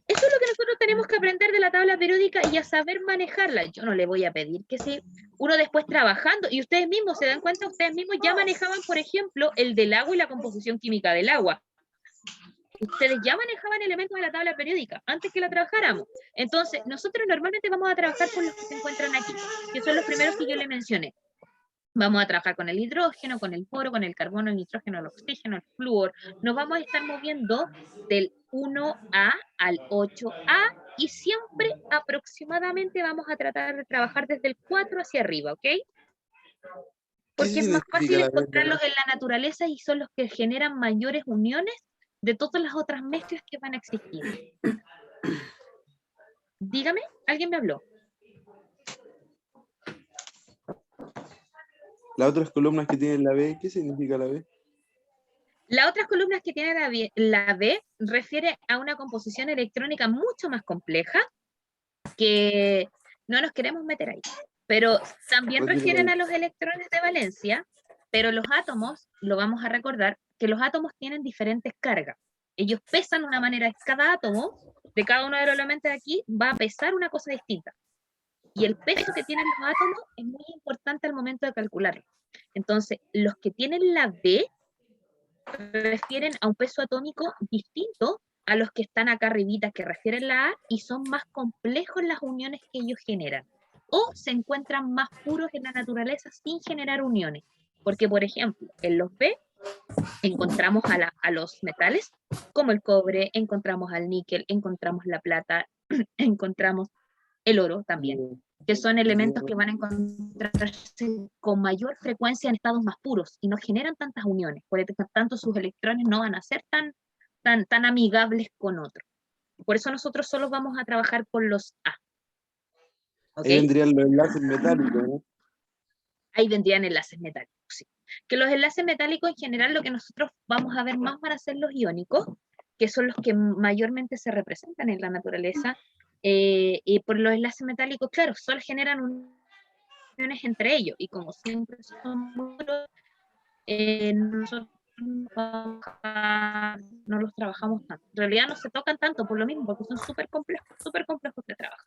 Eso es lo que nosotros tenemos que aprender de la tabla periódica y a saber manejarla. Yo no le voy a pedir que si uno después trabajando, y ustedes mismos se dan cuenta, ustedes mismos ya manejaban, por ejemplo, el del agua y la composición química del agua. Ustedes ya manejaban elementos de la tabla periódica antes que la trabajáramos. Entonces, nosotros normalmente vamos a trabajar con los que se encuentran aquí, que son los primeros que yo les mencioné. Vamos a trabajar con el hidrógeno, con el boro, con el carbono, el nitrógeno, el oxígeno, el flúor. Nos vamos a estar moviendo del 1A al 8A, y siempre aproximadamente vamos a tratar de trabajar desde el 4 hacia arriba, ¿ok? Porque es más fácil encontrarlos en la naturaleza y son los que generan mayores uniones de todas las otras mezclas que van a existir. Dígame, ¿alguien me habló? Las otras columnas que tienen la B, ¿qué significa la B? Las otras columnas que tiene la B refiere a una composición electrónica mucho más compleja que no nos queremos meter ahí. Pero también refieren a los electrones de valencia, pero los átomos, lo vamos a recordar, que los átomos tienen diferentes cargas. Ellos pesan de una manera, cada átomo de cada uno de los elementos de aquí va a pesar una cosa distinta. Y el peso que tienen los átomos es muy importante al momento de calcularlo. Entonces, los que tienen la B refieren a un peso atómico distinto a los que están acá arribita, que refieren la A, y son más complejos las uniones que ellos generan. O se encuentran más puros en la naturaleza sin generar uniones. Porque, por ejemplo, en los B encontramos a los metales, como el cobre, encontramos al níquel, encontramos la plata, encontramos el oro también, que son elementos que van a encontrarse con mayor frecuencia en estados más puros y no generan tantas uniones, por lo tanto sus electrones no van a ser tan amigables con otros. Por eso nosotros solo vamos a trabajar con los A. ¿Okay? Ahí vendrían los enlaces metálicos, ¿no? Ahí vendrían enlaces metálicos, sí. Que los enlaces metálicos en general lo que nosotros vamos a ver más van a ser los iónicos, que son los que mayormente se representan en la naturaleza, y por los enlaces metálicos, claro, solo generan uniones entre ellos, y como siempre son puros, nosotros no los trabajamos tanto. En realidad no se tocan tanto por lo mismo, porque son súper complejos de trabajar.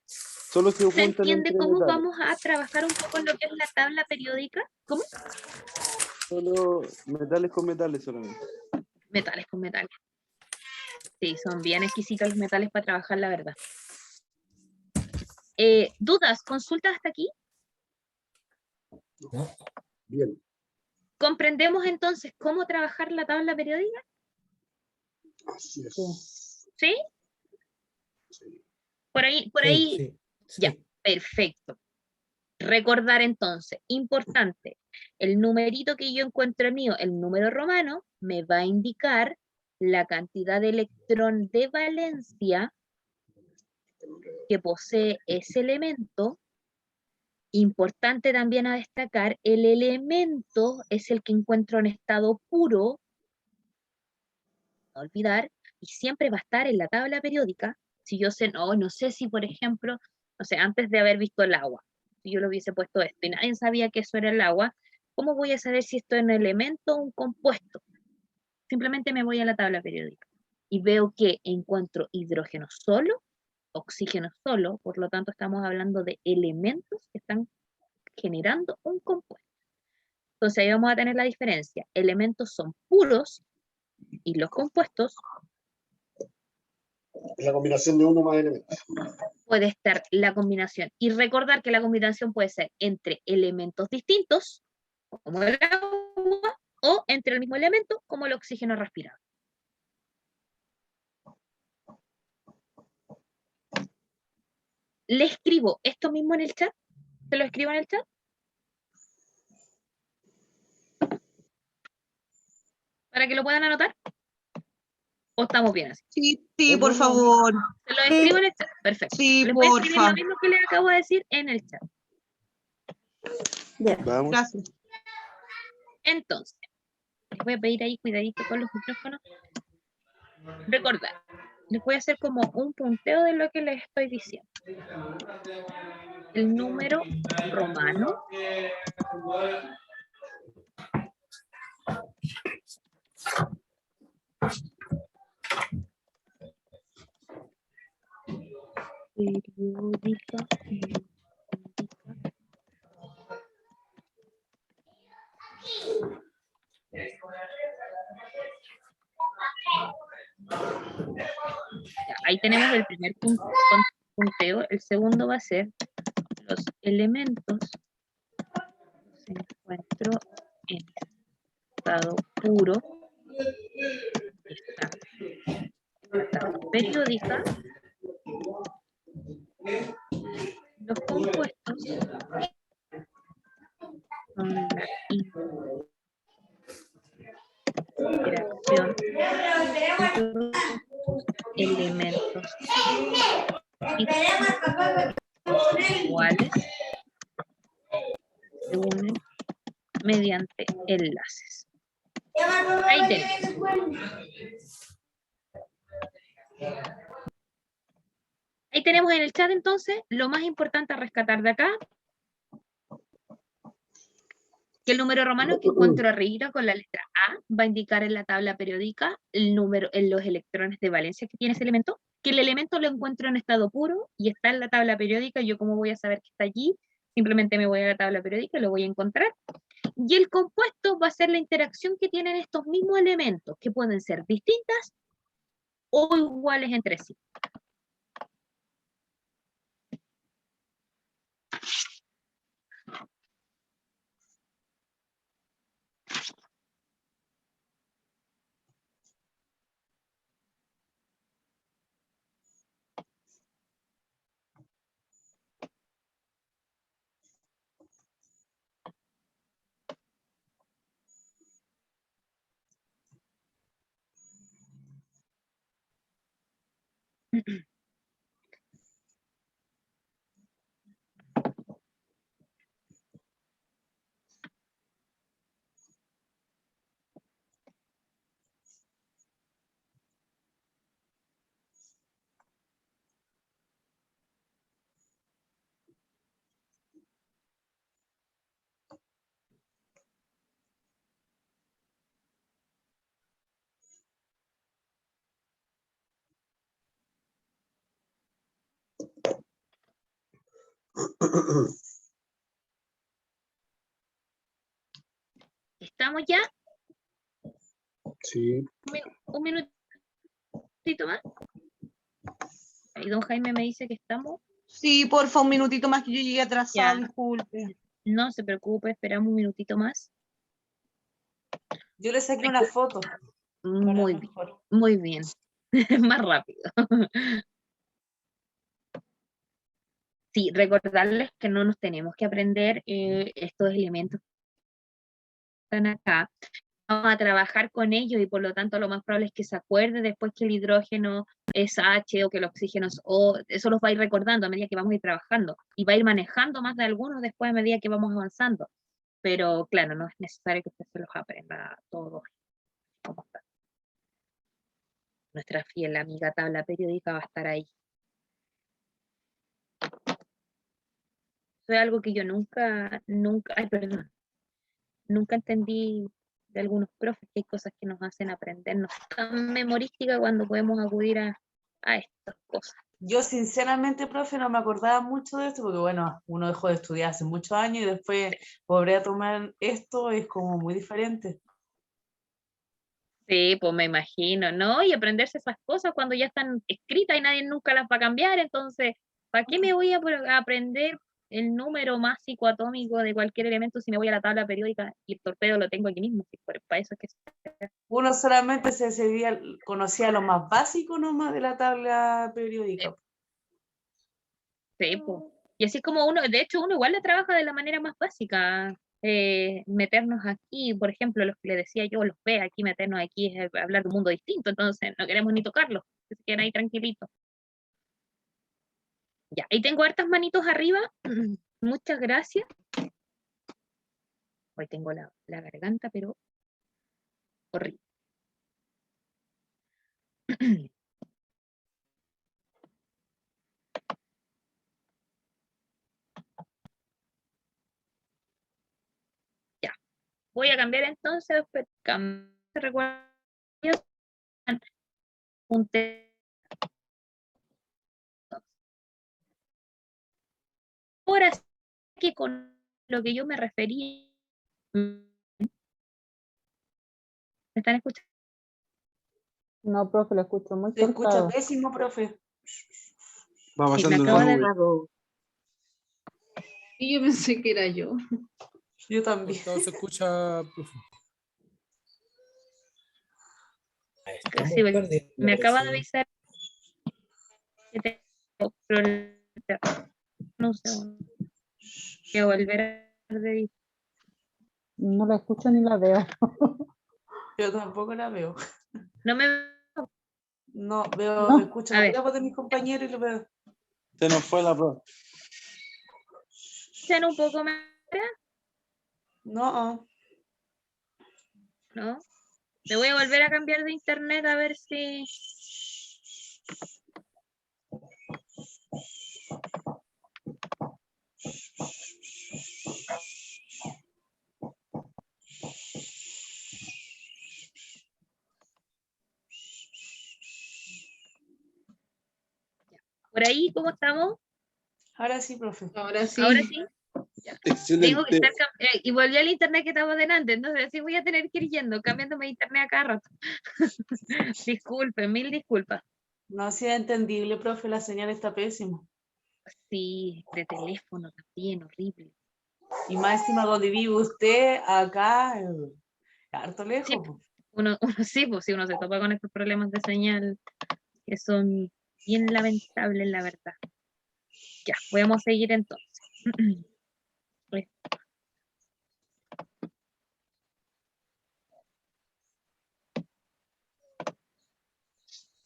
Solo se ¿Se juntan entiende entre cómo metales. vamos a trabajar un poco en lo que es la tabla periódica? ¿Cómo? Solo metales con metales solamente. Metales con metales. Sí, son bien exquisitos los metales para trabajar, la verdad. ¿Dudas? ¿Consultas hasta aquí? Bien. ¿Comprendemos entonces cómo trabajar la tabla periódica? Así es. ¿Sí? Sí. Por ahí, Sí. ya, perfecto. Recordar entonces, importante, el numerito que yo encuentro mío, el número romano, me va a indicar la cantidad de electrón de valencia que posee ese elemento. Importante también a destacar, el elemento es el que encuentro en estado puro, no olvidar, y siempre va a estar en la tabla periódica. Si yo sé, no sé si por ejemplo, no sé, antes de haber visto el agua, si yo lo hubiese puesto esto y nadie sabía que eso era el agua, ¿cómo voy a saber si esto es un elemento o un compuesto? Simplemente me voy a la tabla periódica y veo que encuentro hidrógeno solo, oxígeno solo, por lo tanto estamos hablando de elementos que están generando un compuesto. Entonces ahí vamos a tener la diferencia. Elementos son puros y los compuestos Es la combinación de uno más elementos. puede estar la combinación. Y recordar que la combinación puede ser entre elementos distintos, como el agua, o entre el mismo elemento, como el oxígeno respirado. Le escribo esto mismo en el chat. ¿Se lo escribo en el chat? Para que lo puedan anotar. ¿O estamos bien así? Sí, por favor. Se lo escribo en el chat. Perfecto. Sí, Les voy a escribir porfa. lo mismo que les acabo de decir en el chat. Vamos. Gracias. Entonces, les voy a pedir ahí cuidadito con los micrófonos. Recordar, les voy a hacer como un punteo de lo que les estoy diciendo. El número romano periódica. Ya, ahí tenemos el primer punteo. El segundo va a ser los elementos se encuentro en estado puro, está en la tabla periódica. Los compuestos son la interacción entre elementos iguales se unen mediante enlaces. Ahí tenemos. Ahí tenemos en el chat entonces lo más importante a rescatar de acá. Que el número romano que encuentro arriba con la letra A va a indicar en la tabla periódica el número en los electrones de valencia que tiene ese elemento. Que el elemento lo encuentro en estado puro y está en la tabla periódica. Yo como voy a saber que está allí, simplemente me voy a la tabla periódica y lo voy a encontrar. Y el compuesto va a ser la interacción que tienen estos mismos elementos, que pueden ser distintas o iguales entre sí. ¿Estamos ya? Sí. Un minutito más. Ahí don Jaime me dice que estamos. Sí, porfa, un minutito más que yo llegué atrasada, Ya. disculpe. No se preocupe, esperamos un minutito más. Yo le saqué una foto. para Muy bien, mejor. muy bien. Más rápido. Sí, recordarles que no nos tenemos que aprender estos elementos que están acá. Vamos a trabajar con ellos y por lo tanto lo más probable es que se acuerde después que el hidrógeno es H o que el oxígeno es O. Eso los va a ir recordando a medida que vamos a ir trabajando y va a ir manejando más de algunos después a medida que vamos avanzando. Pero claro, no es necesario que usted se los aprenda todos. Nuestra fiel amiga tabla periódica va a estar ahí. Eso es algo que yo nunca, ay, perdón, nunca entendí de algunos profes, que hay cosas que nos hacen aprendernos tan memorística cuando podemos acudir a estas cosas. Yo sinceramente, profe, no me acordaba mucho de esto porque, bueno, uno dejó de estudiar hace muchos años y después volver a tomar esto es como muy diferente. Sí, pues me imagino, ¿no? Y aprenderse esas cosas cuando ya están escritas y nadie nunca las va a cambiar, entonces, ¿para qué me voy a aprender el número másico atómico de cualquier elemento si me voy a la tabla periódica y el torpedo lo tengo aquí mismo? Para eso es que... Uno solamente conocía lo más básico nomás de la tabla periódica. Sí, pues. Y así como uno, de hecho, uno igual la trabaja de la manera más básica. Meternos aquí, por ejemplo, los que le decía yo, los ve aquí, meternos aquí es hablar de un mundo distinto, entonces no queremos ni tocarlos, que se queden ahí tranquilitos. Ya, ahí tengo hartas manitos arriba. Muchas gracias. Hoy tengo la garganta, pero horrible. Ya, voy a cambiar entonces, recuerden un ahora sí que con lo que yo me referí, ¿me están escuchando? No, profe, lo escucho muy Se escucha cortado. pésimo, profe. Va Sí, pasando me la acabo de nube. Y yo pensé que era yo. Yo también. Todo se escucha, profe. Sí, me acaba de avisar que tengo problemas. No sé, voy a volver a ver. No la escucho ni la veo. Yo tampoco la veo. No me No, veo, No. me escucho A ver. la voz de mis compañeros y lo veo. Se nos fue la profe. escuchan un poco más, No, ¿no? Me voy a volver a cambiar de internet a ver si... Por ahí, ¿cómo estamos? Ahora sí, profe. Ahora sí. Ahora sí. Tengo que Excelente. estar y volví al internet que estaba delante, entonces sí voy a tener que ir yendo, cambiándome de internet a cada rato. Disculpen, mil disculpas. No, sí es entendible, profe, la señal está pésima. Sí, de teléfono también, horrible. Y más encima donde vive usted, acá, harto lejos. Sí. po. Uno sí, pues si uno se topa con estos problemas de señal que son bien lamentables, la verdad. Ya, podemos seguir entonces.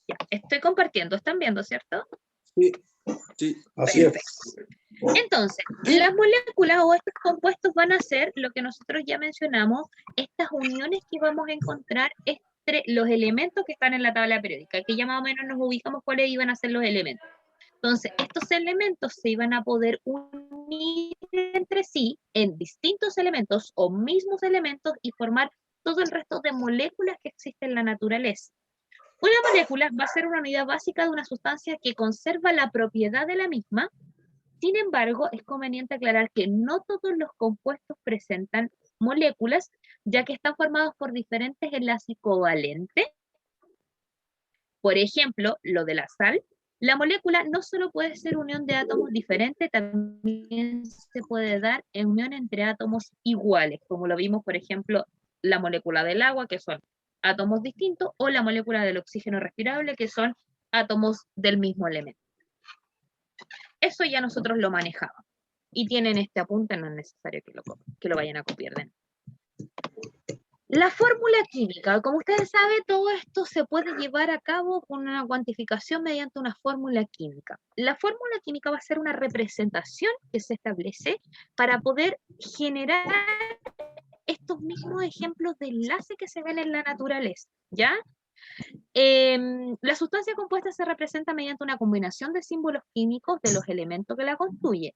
Ya, estoy compartiendo, ¿están viendo, cierto? Sí, sí. Así es. Entonces, las moléculas o estos compuestos van a ser lo que nosotros ya mencionamos, estas uniones que vamos a encontrar entre los elementos que están en la tabla periódica, que ya más o menos nos ubicamos cuáles iban a ser los elementos. Entonces, estos elementos se iban a poder unir entre sí en distintos elementos o mismos elementos y formar todo el resto de moléculas que existen en la naturaleza. Una molécula va a ser una unidad básica de una sustancia que conserva la propiedad de la misma. Sin embargo, es conveniente aclarar que no todos los compuestos presentan moléculas, ya que están formados por diferentes enlaces covalentes. Por ejemplo, lo de la sal, la molécula no solo puede ser unión de átomos diferentes, también se puede dar en unión entre átomos iguales, como lo vimos, por ejemplo, la molécula del agua, que son átomos distintos, o la molécula del oxígeno respirable, que son átomos del mismo elemento. Eso ya nosotros lo manejamos. Y tienen este apunte, no es necesario que lo vayan a copiar de nuevo. La fórmula química, como ustedes saben, todo esto se puede llevar a cabo con una cuantificación mediante una fórmula química. La fórmula química va a ser una representación que se establece para poder generar estos mismos ejemplos de enlace que se ven en la naturaleza, ¿ya? La sustancia compuesta se representa mediante una combinación de símbolos químicos de los elementos que la constituyen.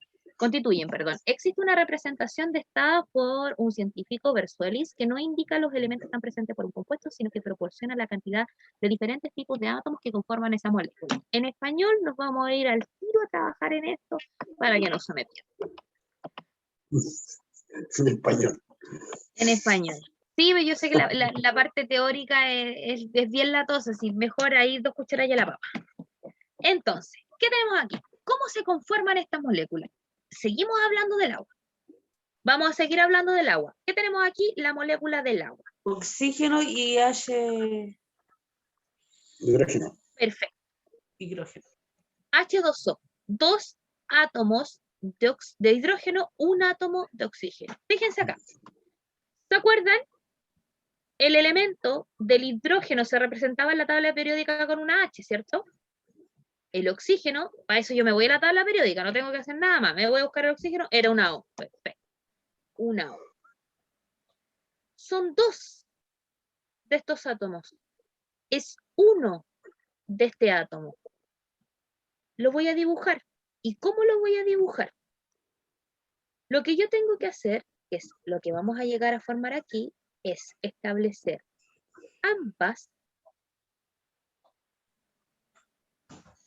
Existe una representación de esta por un científico, Berzuelis, que no indica los elementos que están presentes por un compuesto, sino que proporciona la cantidad de diferentes tipos de átomos que conforman esa molécula. En español nos vamos a ir al tiro a trabajar en esto para que no se me pierda. En español. En español. Sí, yo sé que la parte teórica es bien latosa, así mejor ahí 2 cucharadas a la papa. Entonces, ¿qué tenemos aquí? ¿Cómo se conforman estas moléculas? Seguimos hablando del agua. Vamos a seguir hablando del agua. ¿Qué tenemos aquí? La molécula del agua. Oxígeno y Hidrógeno. Perfecto. hidrógeno. H2O. 2 átomos de hidrógeno, 1 átomo de oxígeno. Fíjense acá. ¿Se acuerdan? El elemento del hidrógeno se representaba en la tabla periódica con una H, ¿cierto? El oxígeno, para eso yo me voy a la tabla periódica, no tengo que hacer nada más, me voy a buscar el oxígeno, era una O. Perfecto. Una O. Son 2 de estos átomos. Es 1 de este átomo. Lo voy a dibujar. ¿Y cómo lo voy a dibujar? Lo que yo tengo que hacer, que es lo que vamos a llegar a formar aquí, es establecer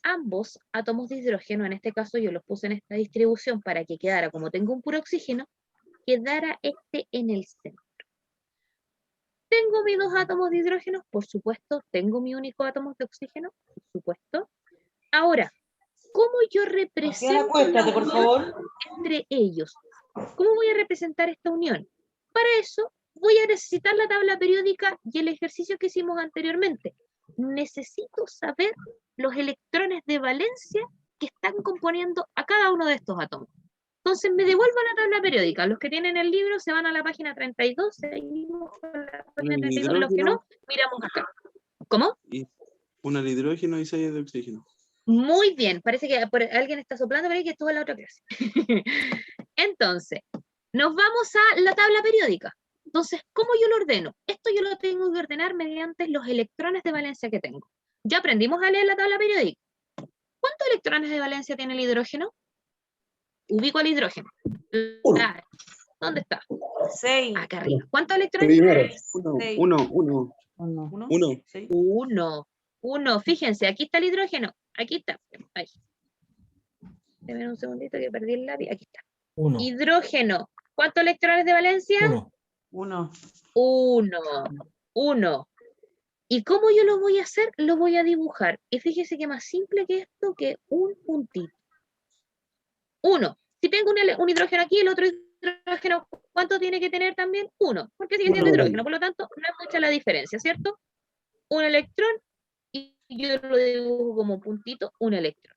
ambos átomos de hidrógeno. En este caso yo los puse en esta distribución para que quedara, como tengo un puro oxígeno, quedara este en el centro. ¿Tengo mis 2 átomos de hidrógeno? Por supuesto. ¿Tengo mi único átomo de oxígeno? Por supuesto. Ahora, ¿cómo yo represento Acuéstate, por favor. entre ellos? ¿Cómo voy a representar esta unión? Para eso voy a necesitar la tabla periódica y el ejercicio que hicimos anteriormente. Necesito saber los electrones de valencia que están componiendo a cada uno de estos átomos. Entonces me devuelvo a la tabla periódica. Los que tienen el libro se van a la página 32, seguimos con la página 32, los que no, miramos acá. ¿Cómo? Una de hidrógeno y 6 de oxígeno. Muy bien, parece que alguien está soplando, pero que estuvo en la otra clase. Entonces, nos vamos a la tabla periódica. Entonces, ¿cómo yo lo ordeno? Esto yo lo tengo que ordenar mediante los electrones de valencia que tengo. Ya aprendimos a leer la tabla periódica. ¿Cuántos electrones de valencia tiene el hidrógeno? Ubico al hidrógeno. Ah, ¿dónde está? 6. Acá arriba. ¿Cuántos electrones? Primero. Seis. Uno. Uno. ¿Uno? Uno. ¿Sí? Uno. Fíjense, aquí está el hidrógeno. Aquí está. Ahí. Déjenme un segundito que perdí el lápiz. Aquí está. Uno. Hidrógeno. ¿Cuántos electrones de valencia? Uno. 1. ¿Y cómo yo lo voy a hacer? Lo voy a dibujar. Y fíjese que más simple que esto, que un puntito. 1. Si tengo un hidrógeno aquí, el otro hidrógeno, ¿cuánto tiene que tener también? 1. Porque sigue siendo hidrógeno. Por lo tanto, no es mucha la diferencia, ¿cierto? Un electrón y yo lo dibujo como puntito, un electrón.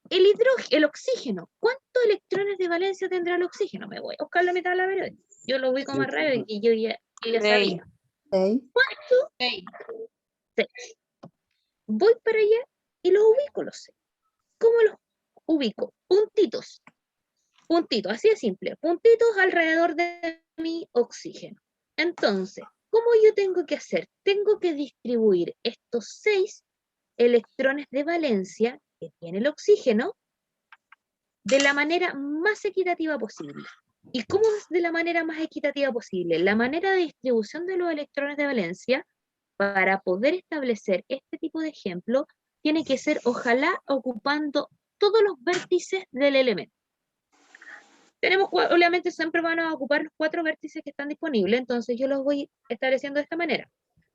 El oxígeno. ¿Cuántos electrones de valencia tendrá el oxígeno? Me voy a buscar la mitad de la periódica. Yo lo ubico más rápido y yo ya sabía. 6. ¿Cuánto? 6. Voy para allá y los ubico, los 6. ¿Cómo los ubico? Puntitos. Puntitos, así de simple. Puntitos alrededor de mi oxígeno. Entonces, ¿cómo yo tengo que hacer? Tengo que distribuir estos 6 electrones de valencia que tiene el oxígeno de la manera más equitativa posible. ¿Y cómo es de la manera más equitativa posible? La manera de distribución de los electrones de valencia, para poder establecer este tipo de ejemplo, tiene que ser, ojalá, ocupando todos los vértices del elemento. Obviamente siempre van a ocupar los 4 vértices que están disponibles, entonces yo los voy estableciendo de esta manera.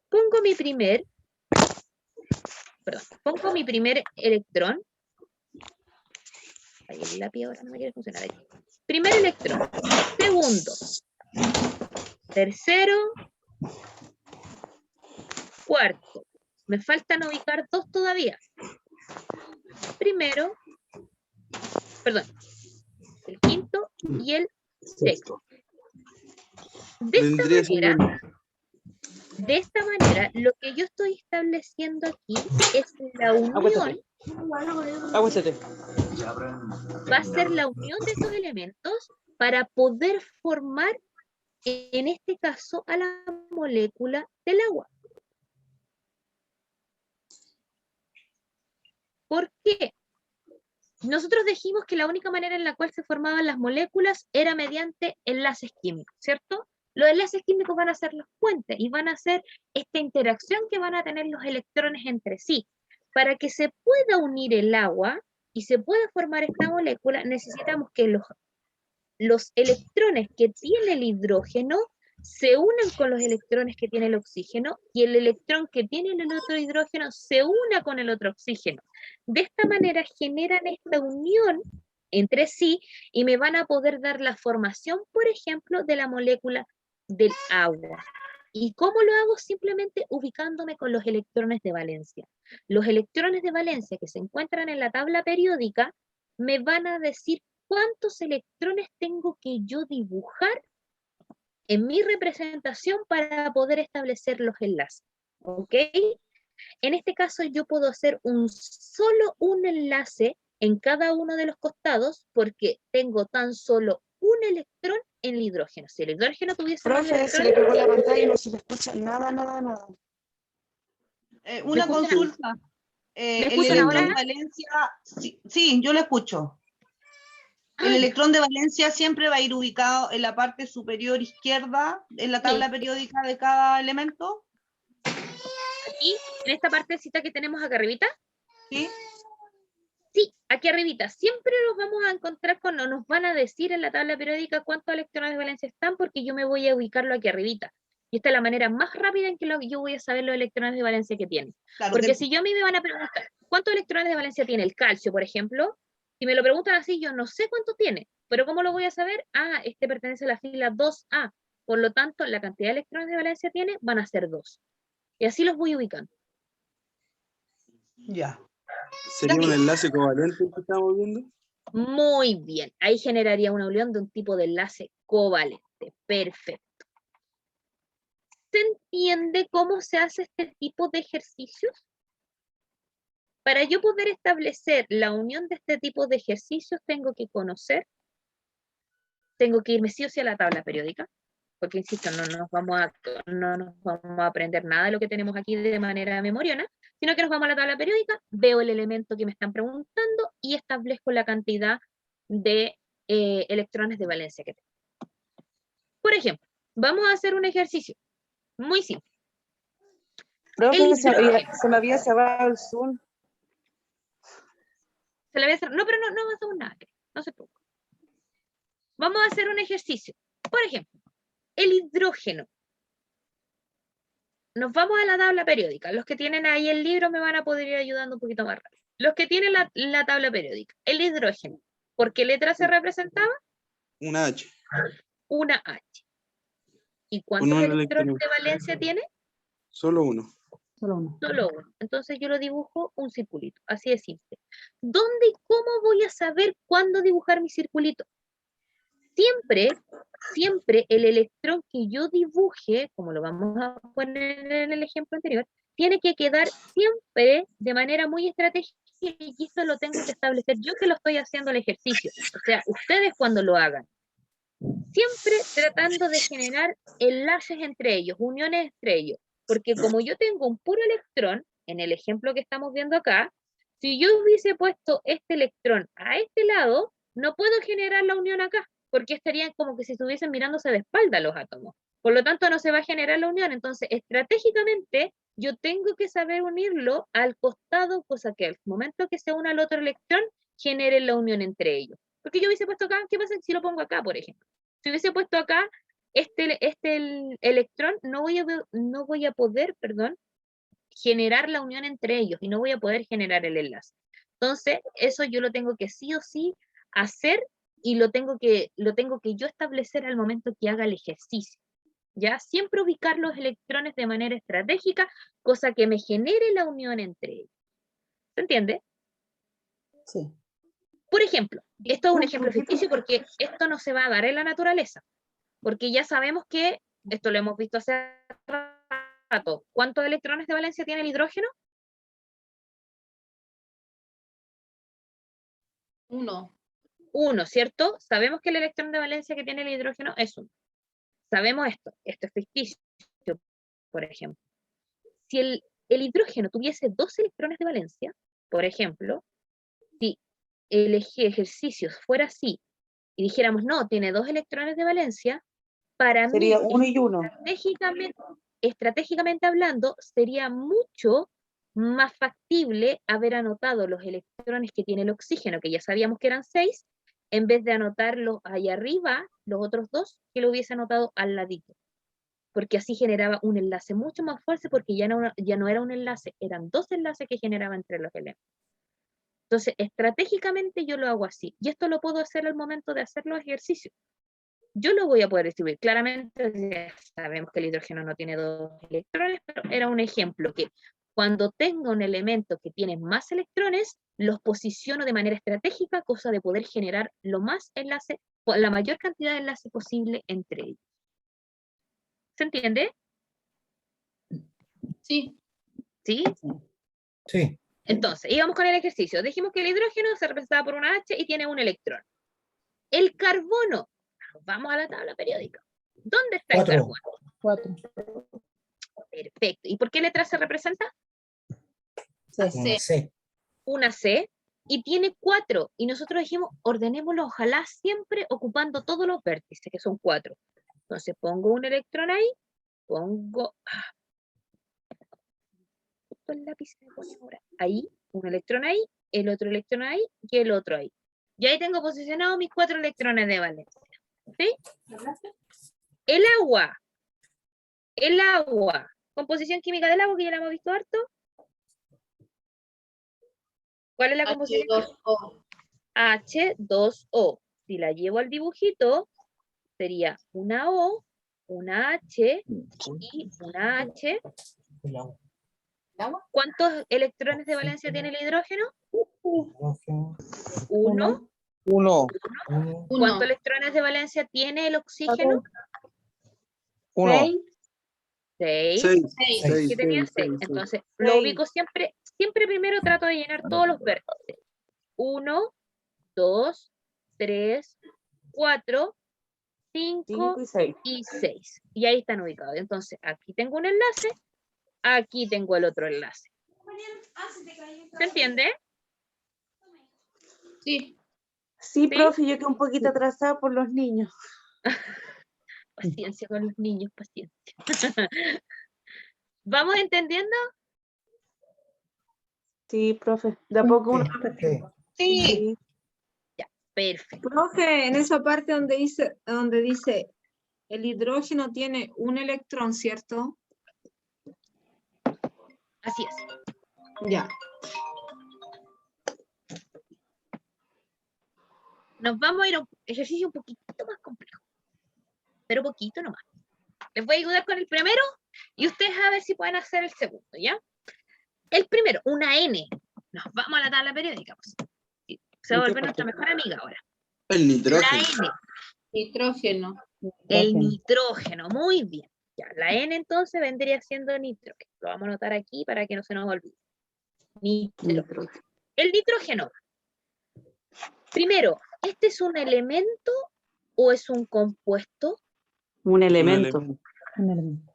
Pongo mi primer electrón. Ahí el lápiz ahora no me quiere funcionar aquí. Primer electrón. Segundo. Tercero. Cuarto. Me faltan ubicar 2 todavía. Primero. Perdón. El quinto y el sexto. De esta manera, lo que yo estoy estableciendo aquí es la unión. Va a ser la unión de esos elementos para poder formar, en este caso, a la molécula del agua. ¿Por qué? Nosotros dijimos que la única manera en la cual se formaban las moléculas era mediante enlaces químicos, ¿cierto? Los enlaces químicos van a ser los puentes y van a ser esta interacción que van a tener los electrones entre sí. Para que se pueda unir el agua y se pueda formar esta molécula, necesitamos que los electrones que tiene el hidrógeno se unan con los electrones que tiene el oxígeno y el electrón que tiene el otro hidrógeno se una con el otro oxígeno. De esta manera generan esta unión entre sí y me van a poder dar la formación, por ejemplo, de la molécula del agua. ¿Y cómo lo hago? Simplemente ubicándome con los electrones de valencia. Los electrones de valencia que se encuentran en la tabla periódica me van a decir cuántos electrones tengo que yo dibujar en mi representación para poder establecer los enlaces. ¿Ok? En este caso yo puedo hacer solo un enlace en cada uno de los costados porque tengo tan solo un electrón en el hidrógeno. Si el hidrógeno tuviese Profe, se le pegó la pantalla y no se le escucha nada. Una consulta. El escuchan electrón ahora? de valencia, sí, yo lo escucho. El electrón de valencia siempre va a ir ubicado en la parte superior izquierda, en la tabla periódica de cada elemento. Aquí, en esta partecita que tenemos acá arribita. ¿Sí? Sí, aquí arribita. Siempre los vamos a encontrar cuando nos van a decir en la tabla periódica cuántos electrones de valencia están, porque yo me voy a ubicarlo aquí arribita. Y esta es la manera más rápida en que yo voy a saber los electrones de valencia que tiene. Claro, porque si a mí me van a preguntar, ¿cuántos electrones de valencia tiene el calcio, por ejemplo? Si me lo preguntan así, yo no sé cuánto tiene. Pero ¿cómo lo voy a saber? Ah, este pertenece a la fila 2A. Por lo tanto, la cantidad de electrones de valencia tiene van a ser 2. Y así los voy ubicando. Ya. ¿Sería un enlace covalente el que estamos viendo? Muy bien. Ahí generaría una unión de un tipo de enlace covalente. Perfecto. ¿Se entiende cómo se hace este tipo de ejercicios? Para yo poder establecer la unión de este tipo de ejercicios, tengo que conocer, tengo que irme sí o sí a la tabla periódica, porque insisto, no nos vamos a aprender nada de lo que tenemos aquí de manera memoriona, sino que nos vamos a la tabla periódica, veo el elemento que me están preguntando y establezco la cantidad de electrones de valencia que tengo. Por ejemplo, vamos a hacer un ejercicio muy simple. Profe, se hidrógeno. me había cerrado el Zoom. Se le voy a hacer, no, pero no hacemos nada, no se preocupe. Vamos a hacer un ejercicio. Por ejemplo, el hidrógeno. Nos vamos a la tabla periódica. Los que tienen ahí el libro me van a poder ir ayudando un poquito más rápido. Los que tienen la tabla periódica. El hidrógeno. ¿Por qué letra se representaba? Una H. Una H. ¿Y cuántos un electrones electrón. de valencia tiene? Solo uno. Solo uno. Solo uno. Entonces yo lo dibujo un circulito. Así de simple. ¿Dónde y cómo voy a saber cuándo dibujar mi circulito? Siempre el electrón que yo dibuje, como lo vamos a poner en el ejemplo anterior, tiene que quedar siempre de manera muy estratégica y eso lo tengo que establecer yo que lo estoy haciendo el ejercicio. O sea, ustedes cuando lo hagan. Siempre tratando de generar enlaces entre ellos, uniones entre ellos. Porque como yo tengo un puro electrón, en el ejemplo que estamos viendo acá, si yo hubiese puesto este electrón a este lado, no puedo generar la unión acá, porque estarían como que si estuviesen mirándose de espalda los átomos. Por lo tanto, no se va a generar la unión. Entonces, estratégicamente, yo tengo que saber unirlo al costado, cosa que al momento que se una al otro electrón, genere la unión entre ellos. Porque yo hubiese puesto acá, ¿qué pasa si lo pongo acá, por ejemplo? Si hubiese puesto acá el electrón, no voy a poder, generar la unión entre ellos y no voy a poder generar el enlace. Entonces, eso yo lo tengo que sí o sí hacer y lo tengo que yo establecer al momento que haga el ejercicio. ¿Ya? Siempre ubicar los electrones de manera estratégica, cosa que me genere la unión entre ellos. ¿Se entiende? Sí. Por ejemplo, esto es un ejemplo ficticio porque esto no se va a dar en la naturaleza, porque ya sabemos que, esto lo hemos visto hace rato, ¿cuántos electrones de valencia tiene el hidrógeno? 1. 1, ¿cierto? Sabemos que el electrón de valencia que tiene el hidrógeno es 1. Sabemos esto es ficticio, por ejemplo. Si el hidrógeno tuviese 2 electrones de valencia, por ejemplo, si el ejercicio fuera así, y dijéramos, no, tiene 2 electrones de valencia, para Sería mí, 1 y 1. estratégicamente hablando, sería mucho más factible haber anotado los electrones que tiene el oxígeno, que ya sabíamos que eran 6, en vez de anotarlos ahí arriba, los otros 2, que lo hubiese anotado al ladito. Porque así generaba un enlace mucho más fuerte, porque ya no era un enlace, eran 2 enlaces que generaba entre los elementos. Entonces, estratégicamente yo lo hago así, y esto lo puedo hacer al momento de hacer los ejercicios. Yo lo voy a poder distribuir. Claramente ya sabemos que el hidrógeno no tiene 2 electrones, pero era un ejemplo que cuando tenga un elemento que tiene más electrones, los posiciono de manera estratégica, cosa de poder generar la mayor cantidad de enlaces posible entre ellos. ¿Se entiende? Sí. ¿Sí? Sí. Entonces, íbamos con el ejercicio. Dijimos que el hidrógeno se representaba por una H y tiene un electrón. El carbono. Vamos a la tabla periódica. ¿Dónde está 4. el carbono? 4. Perfecto. ¿Y por qué letra se representa? Una C. Una C. Y tiene 4. Y nosotros dijimos, ordenémoslo, ojalá siempre ocupando todos los vértices, que son 4. Entonces pongo un electrón ahí, pongo... justo el lápiz me pone ahora. Ahí, un electrón ahí, el otro electrón ahí y el otro ahí. Y ahí tengo posicionados mis 4 electrones de valencia. ¿Sí? El agua. Composición química del agua, que ya la hemos visto harto. ¿Cuál es la composición? H2O. H2O. Si la llevo al dibujito, sería una O, una H y una H. El agua. ¿Cuántos electrones de valencia tiene el hidrógeno? Hidrógeno. 1. 1. ¿Cuántos electrones de valencia tiene el oxígeno? 1. 6. 6. Que tenía 6. Entonces, lo ubico siempre primero trato de llenar todos los vértices. 1, 2, 3, 4, 5 5 y 6. y 6. Y ahí están ubicados. Entonces, aquí tengo un enlace, aquí tengo el otro enlace. ¿Se entiende? Sí. Sí, ¿Sí? profe, yo quedé un poquito atrasada por los niños. Paciencia con los niños, paciencia. ¿Vamos entendiendo? Sí, profe. De a poco uno. Sí. Sí, Sí. Perfecto. Profe, en esa parte donde dice el hidrógeno tiene un electrón, ¿cierto? Así es. Ya. Nos vamos a ir a un ejercicio un poquito más complejo. Pero poquito nomás. Les voy a ayudar con el primero y ustedes a ver si pueden hacer el segundo, ¿ya? El primero, una N. Nos vamos a la tabla periódica. Pues. Se va a volver nuestra mejor amiga ahora. El La nitrógeno. N, Nitrógeno. el nitrógeno. Muy bien. Ya, la N entonces vendría siendo nitrógeno. Lo vamos a anotar aquí para que no se nos olvide. Nitrógeno. El nitrógeno. Primero, ¿este es un elemento o es un compuesto? Un elemento. Un elemento.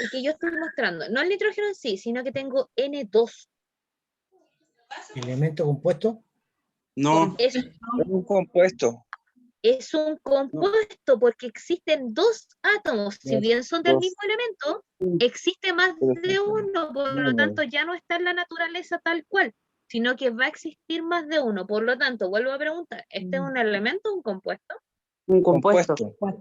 El que yo estoy mostrando. No el nitrógeno en sí, sino que tengo N2. ¿Elemento compuesto? No, Es Es un compuesto. Es un compuesto porque existen dos átomos, si bien son del Dos. mismo elemento, existe más de uno, por lo tanto ya no está en la naturaleza tal cual, sino que va a existir más de uno. Por lo tanto, vuelvo a preguntar, ¿este es un elemento o un compuesto? Un compuesto.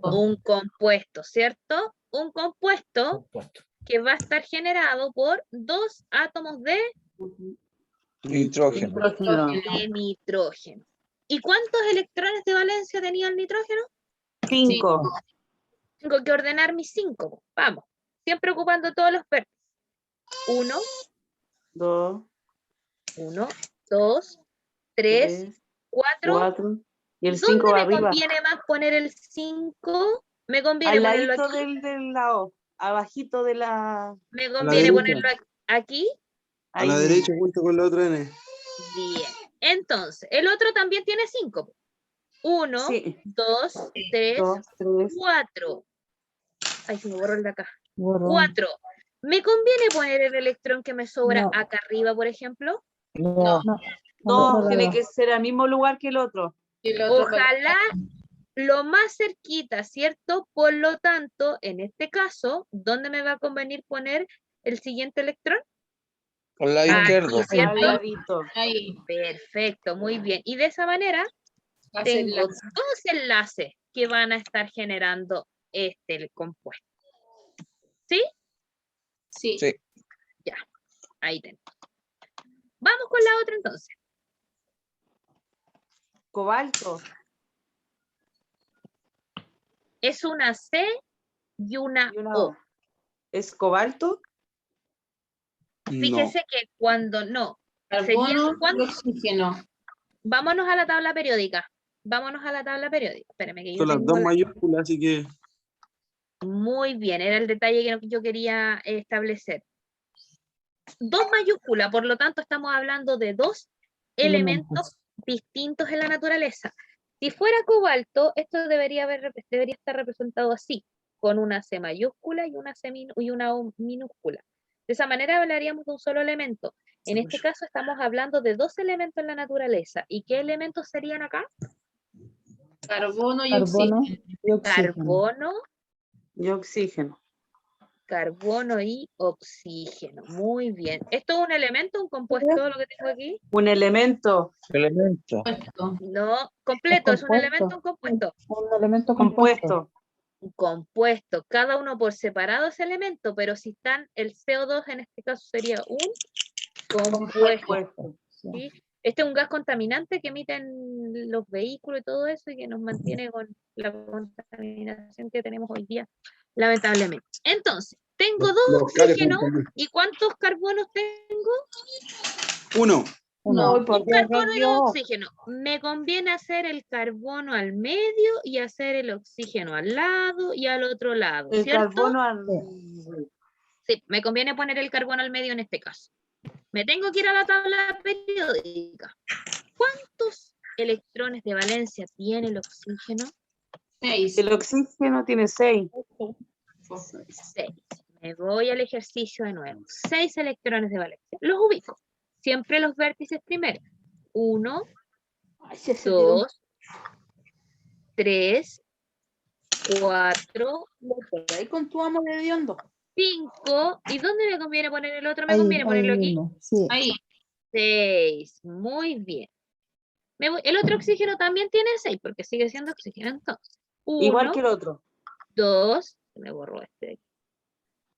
Un compuesto, ¿cierto? Un compuesto Compuesto. que va a estar generado por dos átomos de Nitrógeno. nitrógeno. ¿Y cuántos electrones de valencia tenía el nitrógeno? 5. Tengo que ordenar mis 5. Vamos. Siempre ocupando todos los vértices. 1, 2, 1, 2, 3, 4. 4. Y el 5 ¿Dónde va me arriba. conviene más poner el 5? Me conviene Al ponerlo ladito aquí. del lado. Abajito de la. Me la conviene derecha. ponerlo aquí. A la derecha junto con la otra N. Bien. Entonces, el otro también tiene 5. 1, Sí. 2, 3, 2, 3. 4. Ay, se me borró el de acá. Borrón. 4. ¿Me conviene poner el electrón que me sobra No. acá arriba, por ejemplo? No. No. No, tiene que ser al mismo lugar que el otro. Ojalá lo más cerquita, ¿cierto? Por lo tanto, en este caso, ¿dónde me va a convenir poner el siguiente electrón? Al lado Aquí, izquierdo. Al ¿cierto? ladito. Ahí. Perfecto, muy bien. Y de esa manera tengo dos enlaces que van a estar generando el compuesto. ¿Sí? Sí. Sí. Ya, ahí tengo. Vamos con la otra entonces. Cobalto. Es una C y una Y una O. O. ¿Es cobalto? No. Fíjese que cuando no. Carbono Sería, ¿cuándo? y oxígeno. Vámonos a la tabla periódica. Vámonos a la tabla periódica. Espérame que yo Son las tengo dos la... mayúsculas, así que Muy bien, era el detalle que yo quería establecer. Dos mayúsculas, por lo tanto estamos hablando de dos elementos distintos en la naturaleza. Si fuera cobalto, esto debería estar representado así, con una C mayúscula y una O minúscula. De esa manera hablaríamos de un solo elemento. En este caso estamos hablando de dos elementos en la naturaleza. ¿Y qué elementos serían acá? Carbono y Carbono oxígeno. y oxígeno. Carbono, Y oxígeno. carbono y oxígeno. Muy bien. ¿Esto es un elemento, un compuesto, lo que tengo aquí? Un elemento. Elemento. No, completo, ¿es un elemento o un compuesto? Un elemento compuesto. Compuesto. Un compuesto. Cada uno por separado es elemento, pero si están el CO2 en este caso sería un compuesto. Compuesto. ¿Sí? Este es un gas contaminante que emiten los vehículos y todo eso y que nos mantiene con la contaminación que tenemos hoy día, lamentablemente. Entonces, tengo dos Los cares oxígenos también. y ¿cuántos carbonos tengo? uno. Uno. Uy, ¿por Un qué carbono y yo? un oxígeno. Me conviene hacer el carbono al medio y hacer el oxígeno al lado y al otro lado, El ¿cierto? carbono al. Sí, me conviene poner el carbono al medio en este caso. Me tengo que ir a la tabla periódica. ¿Cuántos electrones de valencia tiene el oxígeno? 6. El oxígeno tiene 6. 6. Me voy al ejercicio de nuevo. 6 electrones de valencia. Los ubico. Siempre los vértices primero. 1, 2, 3, 4, Ahí con tu amo de hediondo. 5. ¿Y dónde me conviene poner el otro? ¿Me Ahí, conviene ahí ponerlo aquí? mismo, sí. Ahí. 6. Muy bien. El otro oxígeno también tiene 6 porque sigue siendo oxígeno. Entonces, Igual 1, que el otro. 2, me borró este de aquí.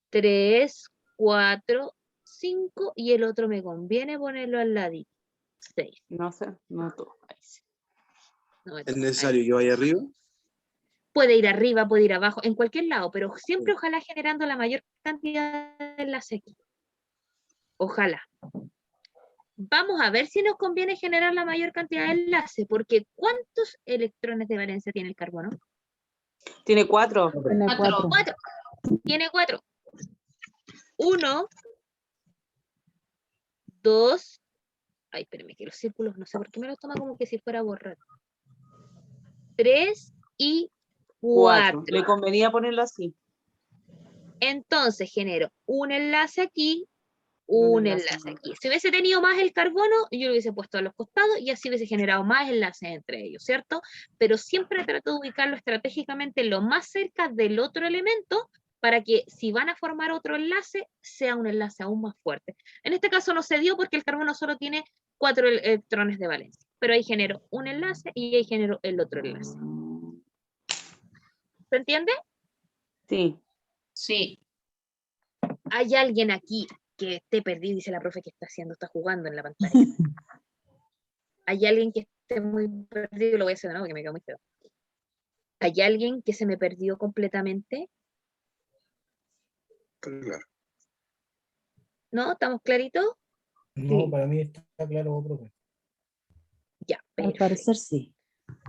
3, 4, 5 y el otro me conviene ponerlo al ladito. 6. No sé, no todo. Ahí sí. No, ¿Es necesario que vaya arriba? puede ir arriba, puede ir abajo, en cualquier lado, pero siempre ojalá generando la mayor cantidad de enlaces aquí. Ojalá. Vamos a ver si nos conviene generar la mayor cantidad de enlaces, porque ¿cuántos electrones de valencia tiene el carbono? Tiene 4. Tiene 4. 4. Tiene 4. 1, 2, ay, espérenme que los círculos, no sé por qué me los toma como que si fuera a borrar. 3 y 4. Le convenía ponerlo así. Entonces genero un enlace aquí, un enlace aquí. Si hubiese tenido más el carbono, yo lo hubiese puesto a los costados y así hubiese generado más enlaces entre ellos, ¿cierto? Pero siempre trato de ubicarlo estratégicamente lo más cerca del otro elemento para que si van a formar otro enlace, sea un enlace aún más fuerte. En este caso no se dio porque el carbono solo tiene 4 electrones de valencia, pero ahí genero un enlace y ahí genero el otro enlace. ¿Se entiende? Sí. Sí. ¿Hay alguien aquí que esté perdido? Dice la profe que está haciendo, está jugando en la pantalla. ¿Hay alguien que esté muy perdido? Lo voy a hacer de nuevo, que me quedo muy feo. ¿Hay alguien que se me perdió completamente? Claro. ¿No? ¿Estamos claritos? No, para mí está claro, profe. Ya, Al parecer sí.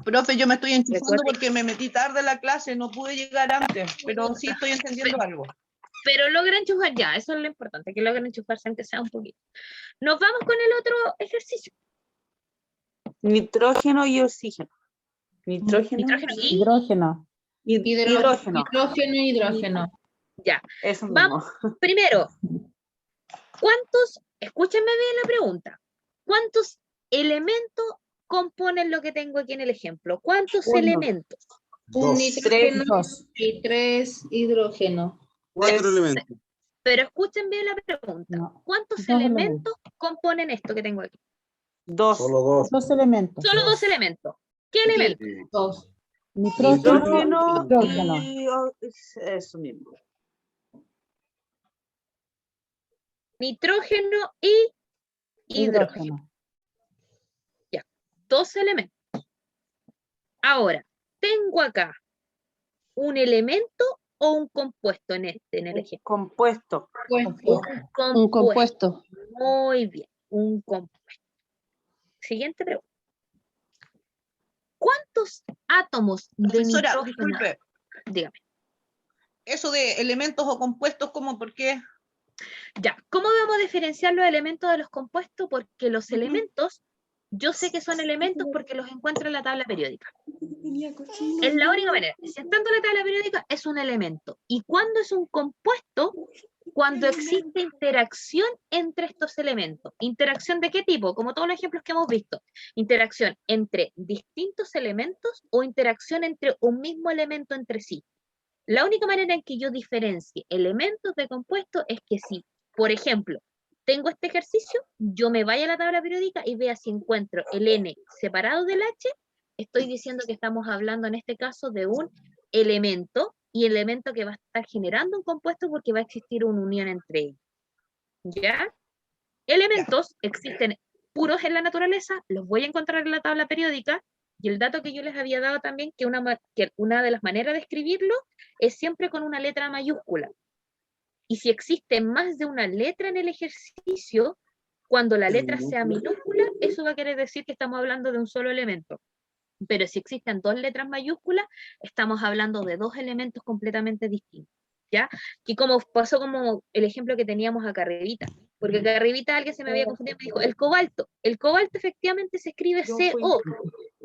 Profe, yo me estoy enchufando Recuerde- porque me metí tarde a la clase, no pude llegar antes, pero sí estoy entendiendo algo. Pero logra enchufar ya, eso es lo importante, que logren enchufarse aunque sea un poquito. Nos vamos con el otro ejercicio. Nitrógeno y oxígeno. Nitrógeno. Nitrógeno y Hidrógeno. Hidrógeno. Hidrógeno y hidrógeno. ya. Eso Vamos, mismo. primero, ¿cuántos, escúchenme bien la pregunta, cuántos elementos componen lo que tengo aquí en el ejemplo? ¿Cuántos Uno. elementos? Un 2. nitrógeno 2. y 3 hidrógeno. 4 elementos. Pero escuchen bien la pregunta. No. ¿Cuántos 2 elementos componen esto que tengo aquí? 2. Solo 2. 2 elementos. Solo 2 elementos. ¿Qué elementos? Dos. Nitrógeno. Hidrógeno Hidrógeno. y eso mismo. Nitrógeno y hidrógeno. Hidrógeno. 2 elementos. Ahora, tengo acá un elemento o un compuesto en el ejemplo. Compuesto. Un compuesto. Muy bien, un compuesto. Siguiente pregunta. ¿Cuántos átomos de Profesora, nitrógeno? disculpe, Dígame. eso de elementos o compuestos, ¿cómo? ¿Por qué? Ya, ¿cómo vamos a diferenciar los elementos de los compuestos? Porque los elementos, yo sé que son elementos porque los encuentro en la tabla periódica. Es la única manera. Si está en la tabla periódica, es un elemento. ¿Y cuándo es un compuesto? Cuando existe interacción entre estos elementos. ¿Interacción de qué tipo? Como todos los ejemplos que hemos visto. Interacción entre distintos elementos o interacción entre un mismo elemento entre sí. La única manera en que yo diferencie elementos de compuestos es que si, por ejemplo, tengo este ejercicio, yo me vaya a la tabla periódica y vea si encuentro el N separado del H, estoy diciendo que estamos hablando en este caso de un elemento y elemento que va a estar generando un compuesto porque va a existir una unión entre ellos. ¿Ya? Elementos existen puros en la naturaleza, los voy a encontrar en la tabla periódica, y el dato que yo les había dado también, que una de las maneras de escribirlo es siempre con una letra mayúscula. Y si existe más de una letra en el ejercicio, cuando la letra sea minúscula, eso va a querer decir que estamos hablando de un solo elemento. Pero si existen 2 letras mayúsculas, estamos hablando de 2 elementos completamente distintos. ¿Ya? Y como pasó como el ejemplo que teníamos acá arribita, porque acá arribita alguien se me había confundido y me dijo, el cobalto efectivamente se escribe CO,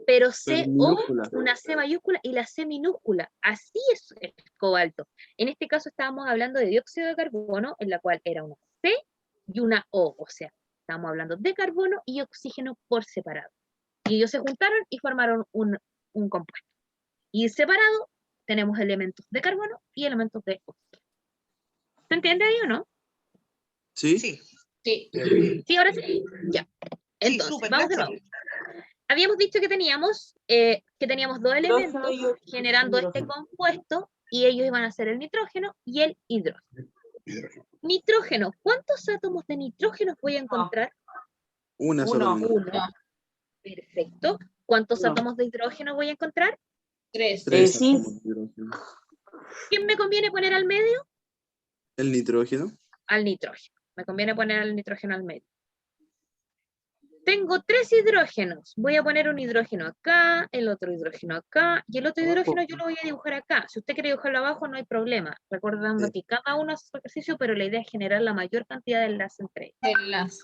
pero Pero CO, minúscula. una C mayúscula y la C minúscula. Así es el cobalto. En este caso estábamos hablando de dióxido de carbono, en la cual era una C y una O sea, estamos hablando de carbono y oxígeno por separado. Y ellos se juntaron y formaron un compuesto. Y separado tenemos elementos de carbono y elementos de oxígeno. ¿Se entiende ahí o no? ¿Sí? Sí. Sí. Sí, ahora sí. Ya. Entonces, súper, vamos de gracias. nuevo. Habíamos dicho que teníamos dos elementos Hidrógeno y generando este hidrógeno. compuesto y ellos iban a ser el nitrógeno y el hidrógeno. Nitrógeno, ¿cuántos átomos de nitrógeno voy a encontrar? Una Uno. solamente. Uno, Perfecto. ¿Cuántos Uno. átomos de hidrógeno voy a encontrar? 3. Tres sí. átomos de hidrógeno. ¿Quién me conviene poner al medio? El nitrógeno. Al nitrógeno. Me conviene poner al nitrógeno al medio. Tengo 3 hidrógenos. Voy a poner un hidrógeno acá, el otro hidrógeno acá, y el otro hidrógeno yo lo voy a dibujar acá. Si usted quiere dibujarlo abajo, no hay problema. Recordando Sí. que cada uno hace su ejercicio, pero la idea es generar la mayor cantidad de enlaces entre ellos. Enlace.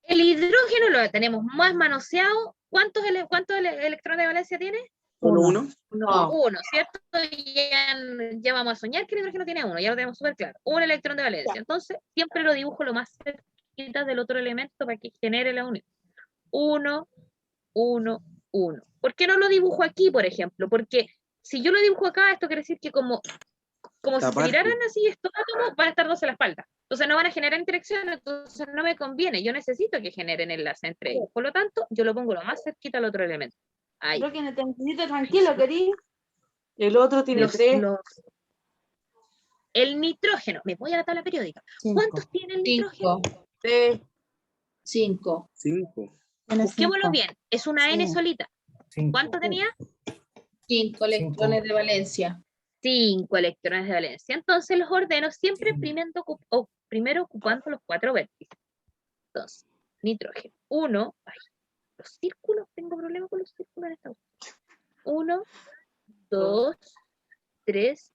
El hidrógeno lo tenemos más manoseado. ¿Cuántos electrones de valencia tiene? ¿Solo Uno. uno? No. Uno, ¿cierto? Ya vamos a soñar que el hidrógeno tiene uno, ya lo tenemos súper claro. Un electrón de valencia. Entonces, siempre lo dibujo lo más cerquita del otro elemento para que genere la unión. 1, 1, 1. ¿Por qué no lo dibujo aquí, por ejemplo? Porque si yo lo dibujo acá, esto quiere decir que como si se Aparte. tiraran así estos átomos, van a estar dos en la espalda. Entonces no van a generar interacción, entonces no me conviene. Yo necesito que generen enlace entre ellos. Por lo tanto, yo lo pongo lo más cerquita al otro elemento. Ahí. Creo que no te necesito tranquilo, querido. El otro tiene Los- 3. El nitrógeno, me voy a la tabla periódica. 5. ¿Cuántos tiene el nitrógeno? 5. 5. Busquémoslo bien. Es una N Sí. Oh. solita. 5. ¿Cuánto tenía? 5 electrones de valencia. 5 electrones de valencia. Entonces los ordeno siempre primero ocupando los 4 vértices. Entonces, nitrógeno. 1, los círculos, tengo problemas con los círculos en esta. 1, 2, 3,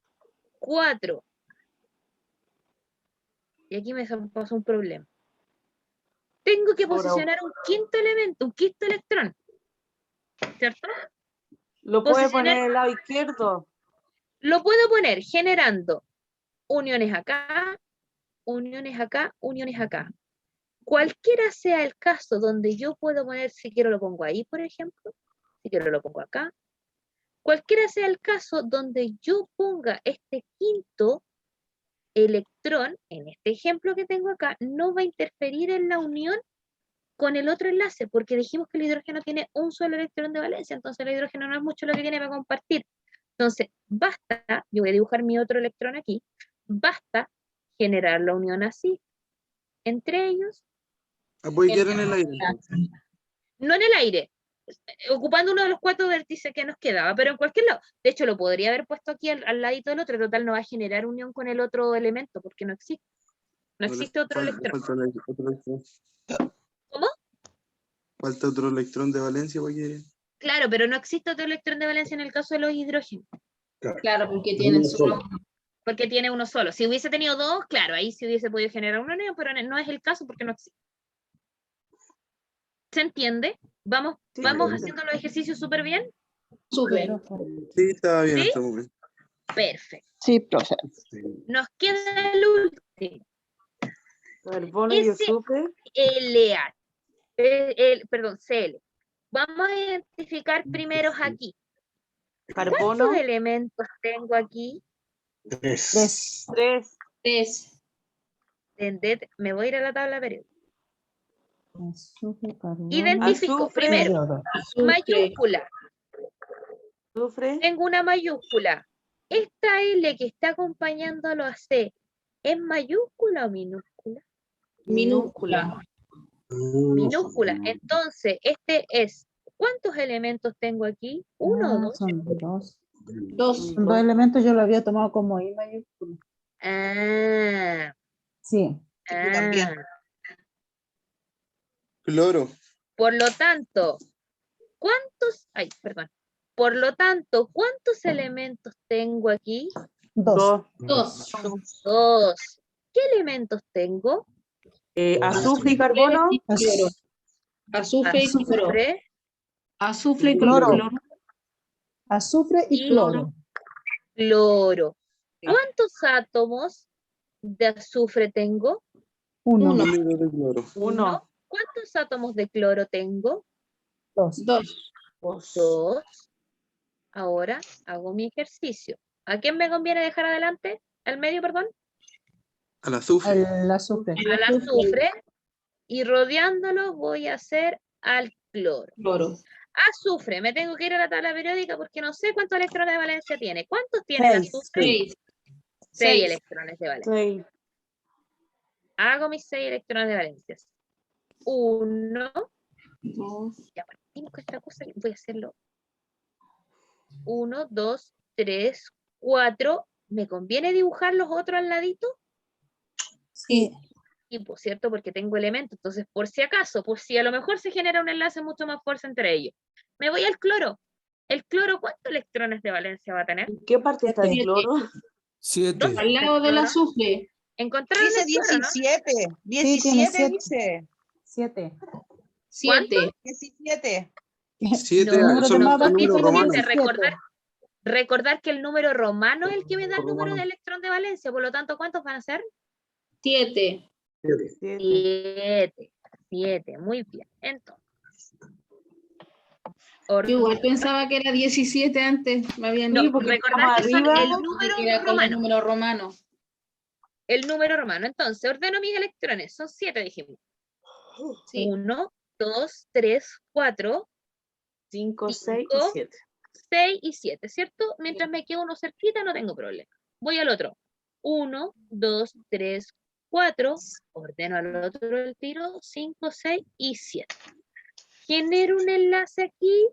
4. Y aquí me pasó un problema. Tengo que Ahora, posicionar un quinto elemento, un quinto electrón. ¿Cierto? Lo puede Posicionar- poner al lado izquierdo. Lo puedo poner generando uniones acá, uniones acá, uniones acá. Cualquiera sea el caso donde yo puedo poner, si quiero lo pongo ahí, por ejemplo, si quiero lo pongo acá. Cualquiera sea el caso donde yo ponga este quinto electrón, en este ejemplo que tengo acá, no va a interferir en la unión con el otro enlace, porque dijimos que el hidrógeno tiene un solo electrón de valencia, entonces el hidrógeno no es mucho lo que tiene para compartir. Entonces, basta, yo voy a dibujar mi otro electrón aquí, basta generar la unión así, entre ellos, Voy a quedar en el aire. no en el aire, ocupando uno de los 4 vértices que nos quedaba, pero en cualquier lado. De hecho, lo podría haber puesto aquí al ladito del otro, total no va a generar unión con el otro elemento, porque no existe. No existe otro electrón. Falta otro electrón. ¿Cómo? Falta otro electrón de valencia porque... Claro, pero no existe otro electrón de valencia en el caso de los hidrógenos. Claro, porque tienen Uno solo solo. Porque tiene uno solo. Si hubiese tenido 2, claro, ahí sí hubiese podido generar una unión, pero no es el caso porque no existe. ¿Se entiende? Vamos Sí, haciendo los ejercicios súper bien. súper. Sí, estaba bien ¿Sí? hasta el momento. Perfecto. Sí, profe. Nos queda el último. Carbono y Ese- azufre. LA. Perdón, CL. Vamos a identificar primeros aquí. Carbono. ¿Cuántos elementos tengo aquí? 3. 3. 3. Me voy a ir a la tabla periódica. Azufre, carbono. Identifico Azufre. primero mayúscula. Azufre. Tengo una mayúscula. Esta L que está acompañándolo a C, ¿es mayúscula o minúscula? Minúscula. Minúscula. Entonces, este es, ¿cuántos elementos tengo aquí? ¿Uno o dos? Son 2. 2. Son 2 elementos, yo lo había tomado como I mayúscula. Ah, Sí. también. Cloro. Por lo tanto, Por lo tanto, ¿cuántos elementos tengo aquí? 2. 2. 2. ¿Qué elementos tengo? Azufre y carbono. Azufre y cloro. Azufre, Azufre y Cloro. cloro. Azufre y Y cloro. cloro. Sí. ¿Cuántos átomos de azufre tengo? Uno, Uno. Número de cloro. Uno, ¿Cuántos átomos de cloro tengo? dos. 2. dos. 2. Ahora hago mi ejercicio. ¿A quién me conviene dejar adelante? ¿Al medio, perdón? Al azufre. El azufre. Al azufre. Y rodeándolo voy a hacer al cloro. Cloro. Azufre, me tengo que ir a la tabla periódica porque no sé cuántos electrones de valencia tiene. ¿Cuántos tiene el 6. azufre? 6. 6 electrones de valencia. 6. Hago mis 6 electrones de valencia. 1. 2. Ya partimos con esta cosa. Voy a hacerlo. 1, 2, 3, 4. ¿Me conviene dibujar los otros al ladito? Sí. Y pues, ¿cierto? Porque tengo elementos. Entonces, por si acaso, por si a lo mejor se genera un enlace mucho más fuerte entre ellos. Me voy al cloro. ¿El cloro cuántos electrones de valencia va a tener? ¿En qué parte está el 7. cloro? 7. ¿Dónde Al está el lado del cloro? azufre. Encontraron Dice el cloro, ¿no? 17. Sí, tiene 17 siete. dice. 7. 7. 17. 7 No, El número de son más los números bajito romanos. es 17. Recordar que el número romano es el que me da el número Romano. de electrón de valencia. Por lo tanto, ¿cuántos van a ser? 7. 7. 7. Muy bien. Entonces. Yo igual pensaba que era 17 antes. Me habían No, dicho. porque recordar que estamos son arriba, el Que número era con el romano. número romano. El número romano. Entonces, ordeno mis electrones. Son 7, dijimos. Sí. 1, 2, 3, 4, 5, 6 y 5, 7. 6 y 7, ¿cierto? Mientras me quedo uno cerquita, no tengo problema. Voy al otro. 1, 2, 3, 4. Ordeno al otro el tiro. 5, 6 y 7. ¿Genero un enlace aquí?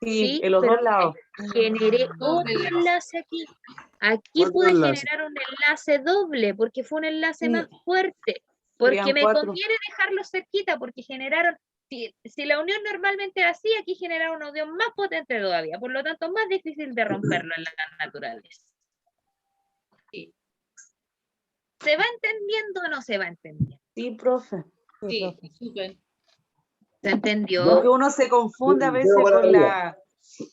Sí, en los pero dos lados. generé Doble otro enlace. enlace aquí. Aquí 4 pude enlaces. generar un enlace doble porque fue un enlace Sí. más fuerte. Porque Serían me 4. conviene dejarlo cerquita porque generaron, si la unión normalmente era así, aquí generaron una unión más potente todavía. Por lo tanto, más difícil de romperlo en la naturaleza. Sí. ¿Se va entendiendo o no se va entendiendo? Sí, profe. Sí, Sí, profe. súper. ¿Se entendió? Porque uno se confunde a veces con la Sí,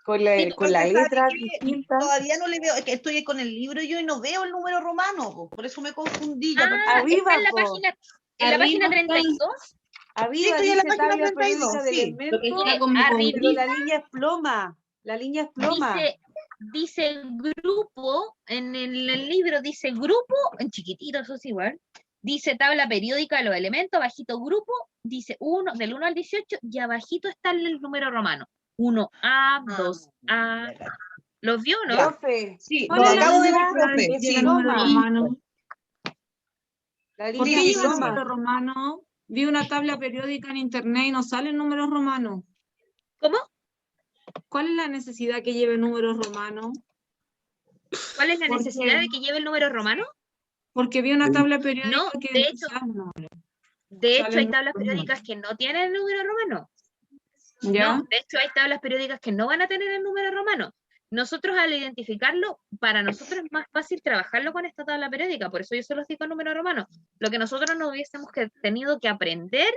con la porque letra sabe que distinta. todavía no le veo, es que estoy con el libro yo y no veo el número romano, po, por eso me confundí. Ya Ah, Arriba, está en la po. página, en la Arriba página está. 32. Sí, Arriba estoy en la dice página tabla 32, periódica de sí. elementos, Porque está como arriba. pero la línea es ploma. La línea es ploma. Dice grupo, en el libro dice grupo, en chiquitito, eso es igual. Dice tabla periódica de los elementos, bajito grupo, dice 1, del 1 al 18, y abajito está el número romano. 1A, 2A. ¿Los vio o no? Profe, Sí, ¿Cuál lo es la acabo de ver, línea profe. es Lleva el número ploma. romano? La ¿Por línea qué es lleva el ploma. número romano? Vi una tabla periódica en internet y no salen números romanos. ¿Cómo? ¿Cuál es la necesidad que lleve números romanos? ¿Cuál es la ¿Por necesidad qué? de que lleve el número romano? Porque vi una tabla periódica No, que de no hecho, salen números. De hecho, hay Salen tablas números periódicas que no tienen el número romano. ¿Ya? No, de hecho, hay tablas periódicas que no van a tener el número romano. Nosotros, al identificarlo, para nosotros es más fácil trabajarlo con esta tabla periódica, por eso yo solo estoy con número romano. Lo que nosotros no hubiésemos tenido que aprender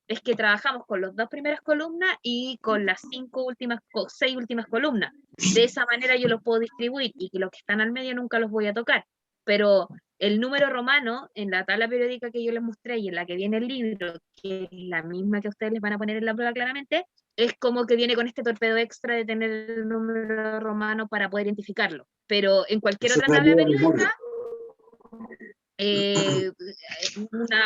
es que trabajamos con las 2 primeras columnas y con las 6 últimas columnas. De esa manera yo los puedo distribuir y que los que están al medio nunca los voy a tocar. Pero el número romano, en la tabla periódica que yo les mostré y en la que viene el libro, que es la misma que ustedes les van a poner en la prueba claramente, es como que viene con este torpedo extra de tener el número romano para poder identificarlo. Pero en cualquier Eso otra me tabla ayuda en periódica,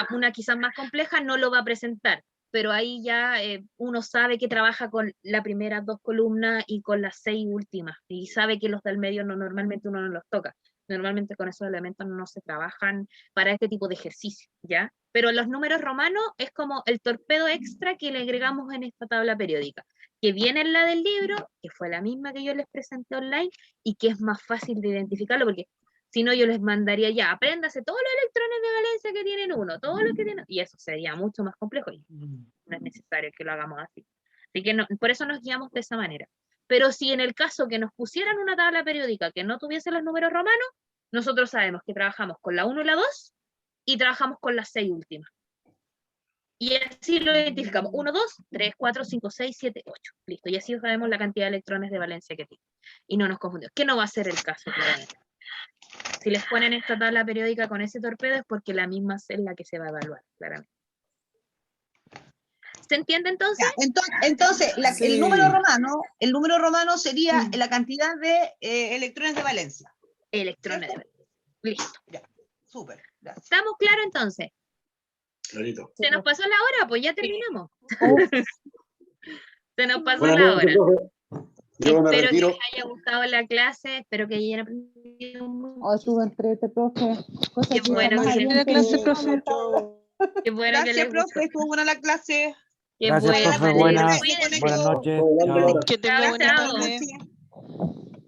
una quizás más compleja no lo va a presentar, pero ahí ya uno sabe que trabaja con las primeras 2 columnas y con las 6 últimas, y sabe que los del medio normalmente uno no los toca. Normalmente con esos elementos no se trabajan para este tipo de ejercicio, ¿ya? Pero los números romanos es como el torpedo extra que le agregamos en esta tabla periódica, que viene en la del libro, que fue la misma que yo les presenté online, y que es más fácil de identificarlo, porque si no yo les mandaría ya, apréndase todos los electrones de valencia que tienen uno, todos los que tienen, y eso sería mucho más complejo, y no es necesario que lo hagamos así. Así que no, por eso nos guiamos de esa manera. Pero si en el caso que nos pusieran una tabla periódica que no tuviese los números romanos, nosotros sabemos que trabajamos con la 1 y la 2 y trabajamos con las 6 últimas. Y así lo identificamos. 1, 2, 3, 4, 5, 6, 7, 8. Listo. Y así sabemos la cantidad de electrones de valencia que tiene. Y no nos confundimos. Que no va a ser el caso, claramente. Si les ponen esta tabla periódica con ese torpedo es porque la misma es la que se va a evaluar, claramente. ¿Se entiende entonces? Ya, entonces Sí. el número romano sería la cantidad de electrones de valencia. Electrones de valencia. Listo. Ya, súper, gracias. ¿Estamos claros entonces? Clarito. Se nos pasó la hora, pues ya terminamos. Se nos pasó Buenas la noches, hora. profe. Yo me Espero que retiro. les haya gustado la clase, espero que hayan aprendido mucho. Oh, estuvo entrete, profe. Cosa Qué que bueno jamás que había les la clase, entendido. profe. Qué bueno que Gracias, les gustó. profe, estuvo buena la clase. Qué Gracias, bueno, profe. me alegro. Buenas Cuídense. noches. Hablando Chao. ahora. Que tenga Chao, buena chao. tarde.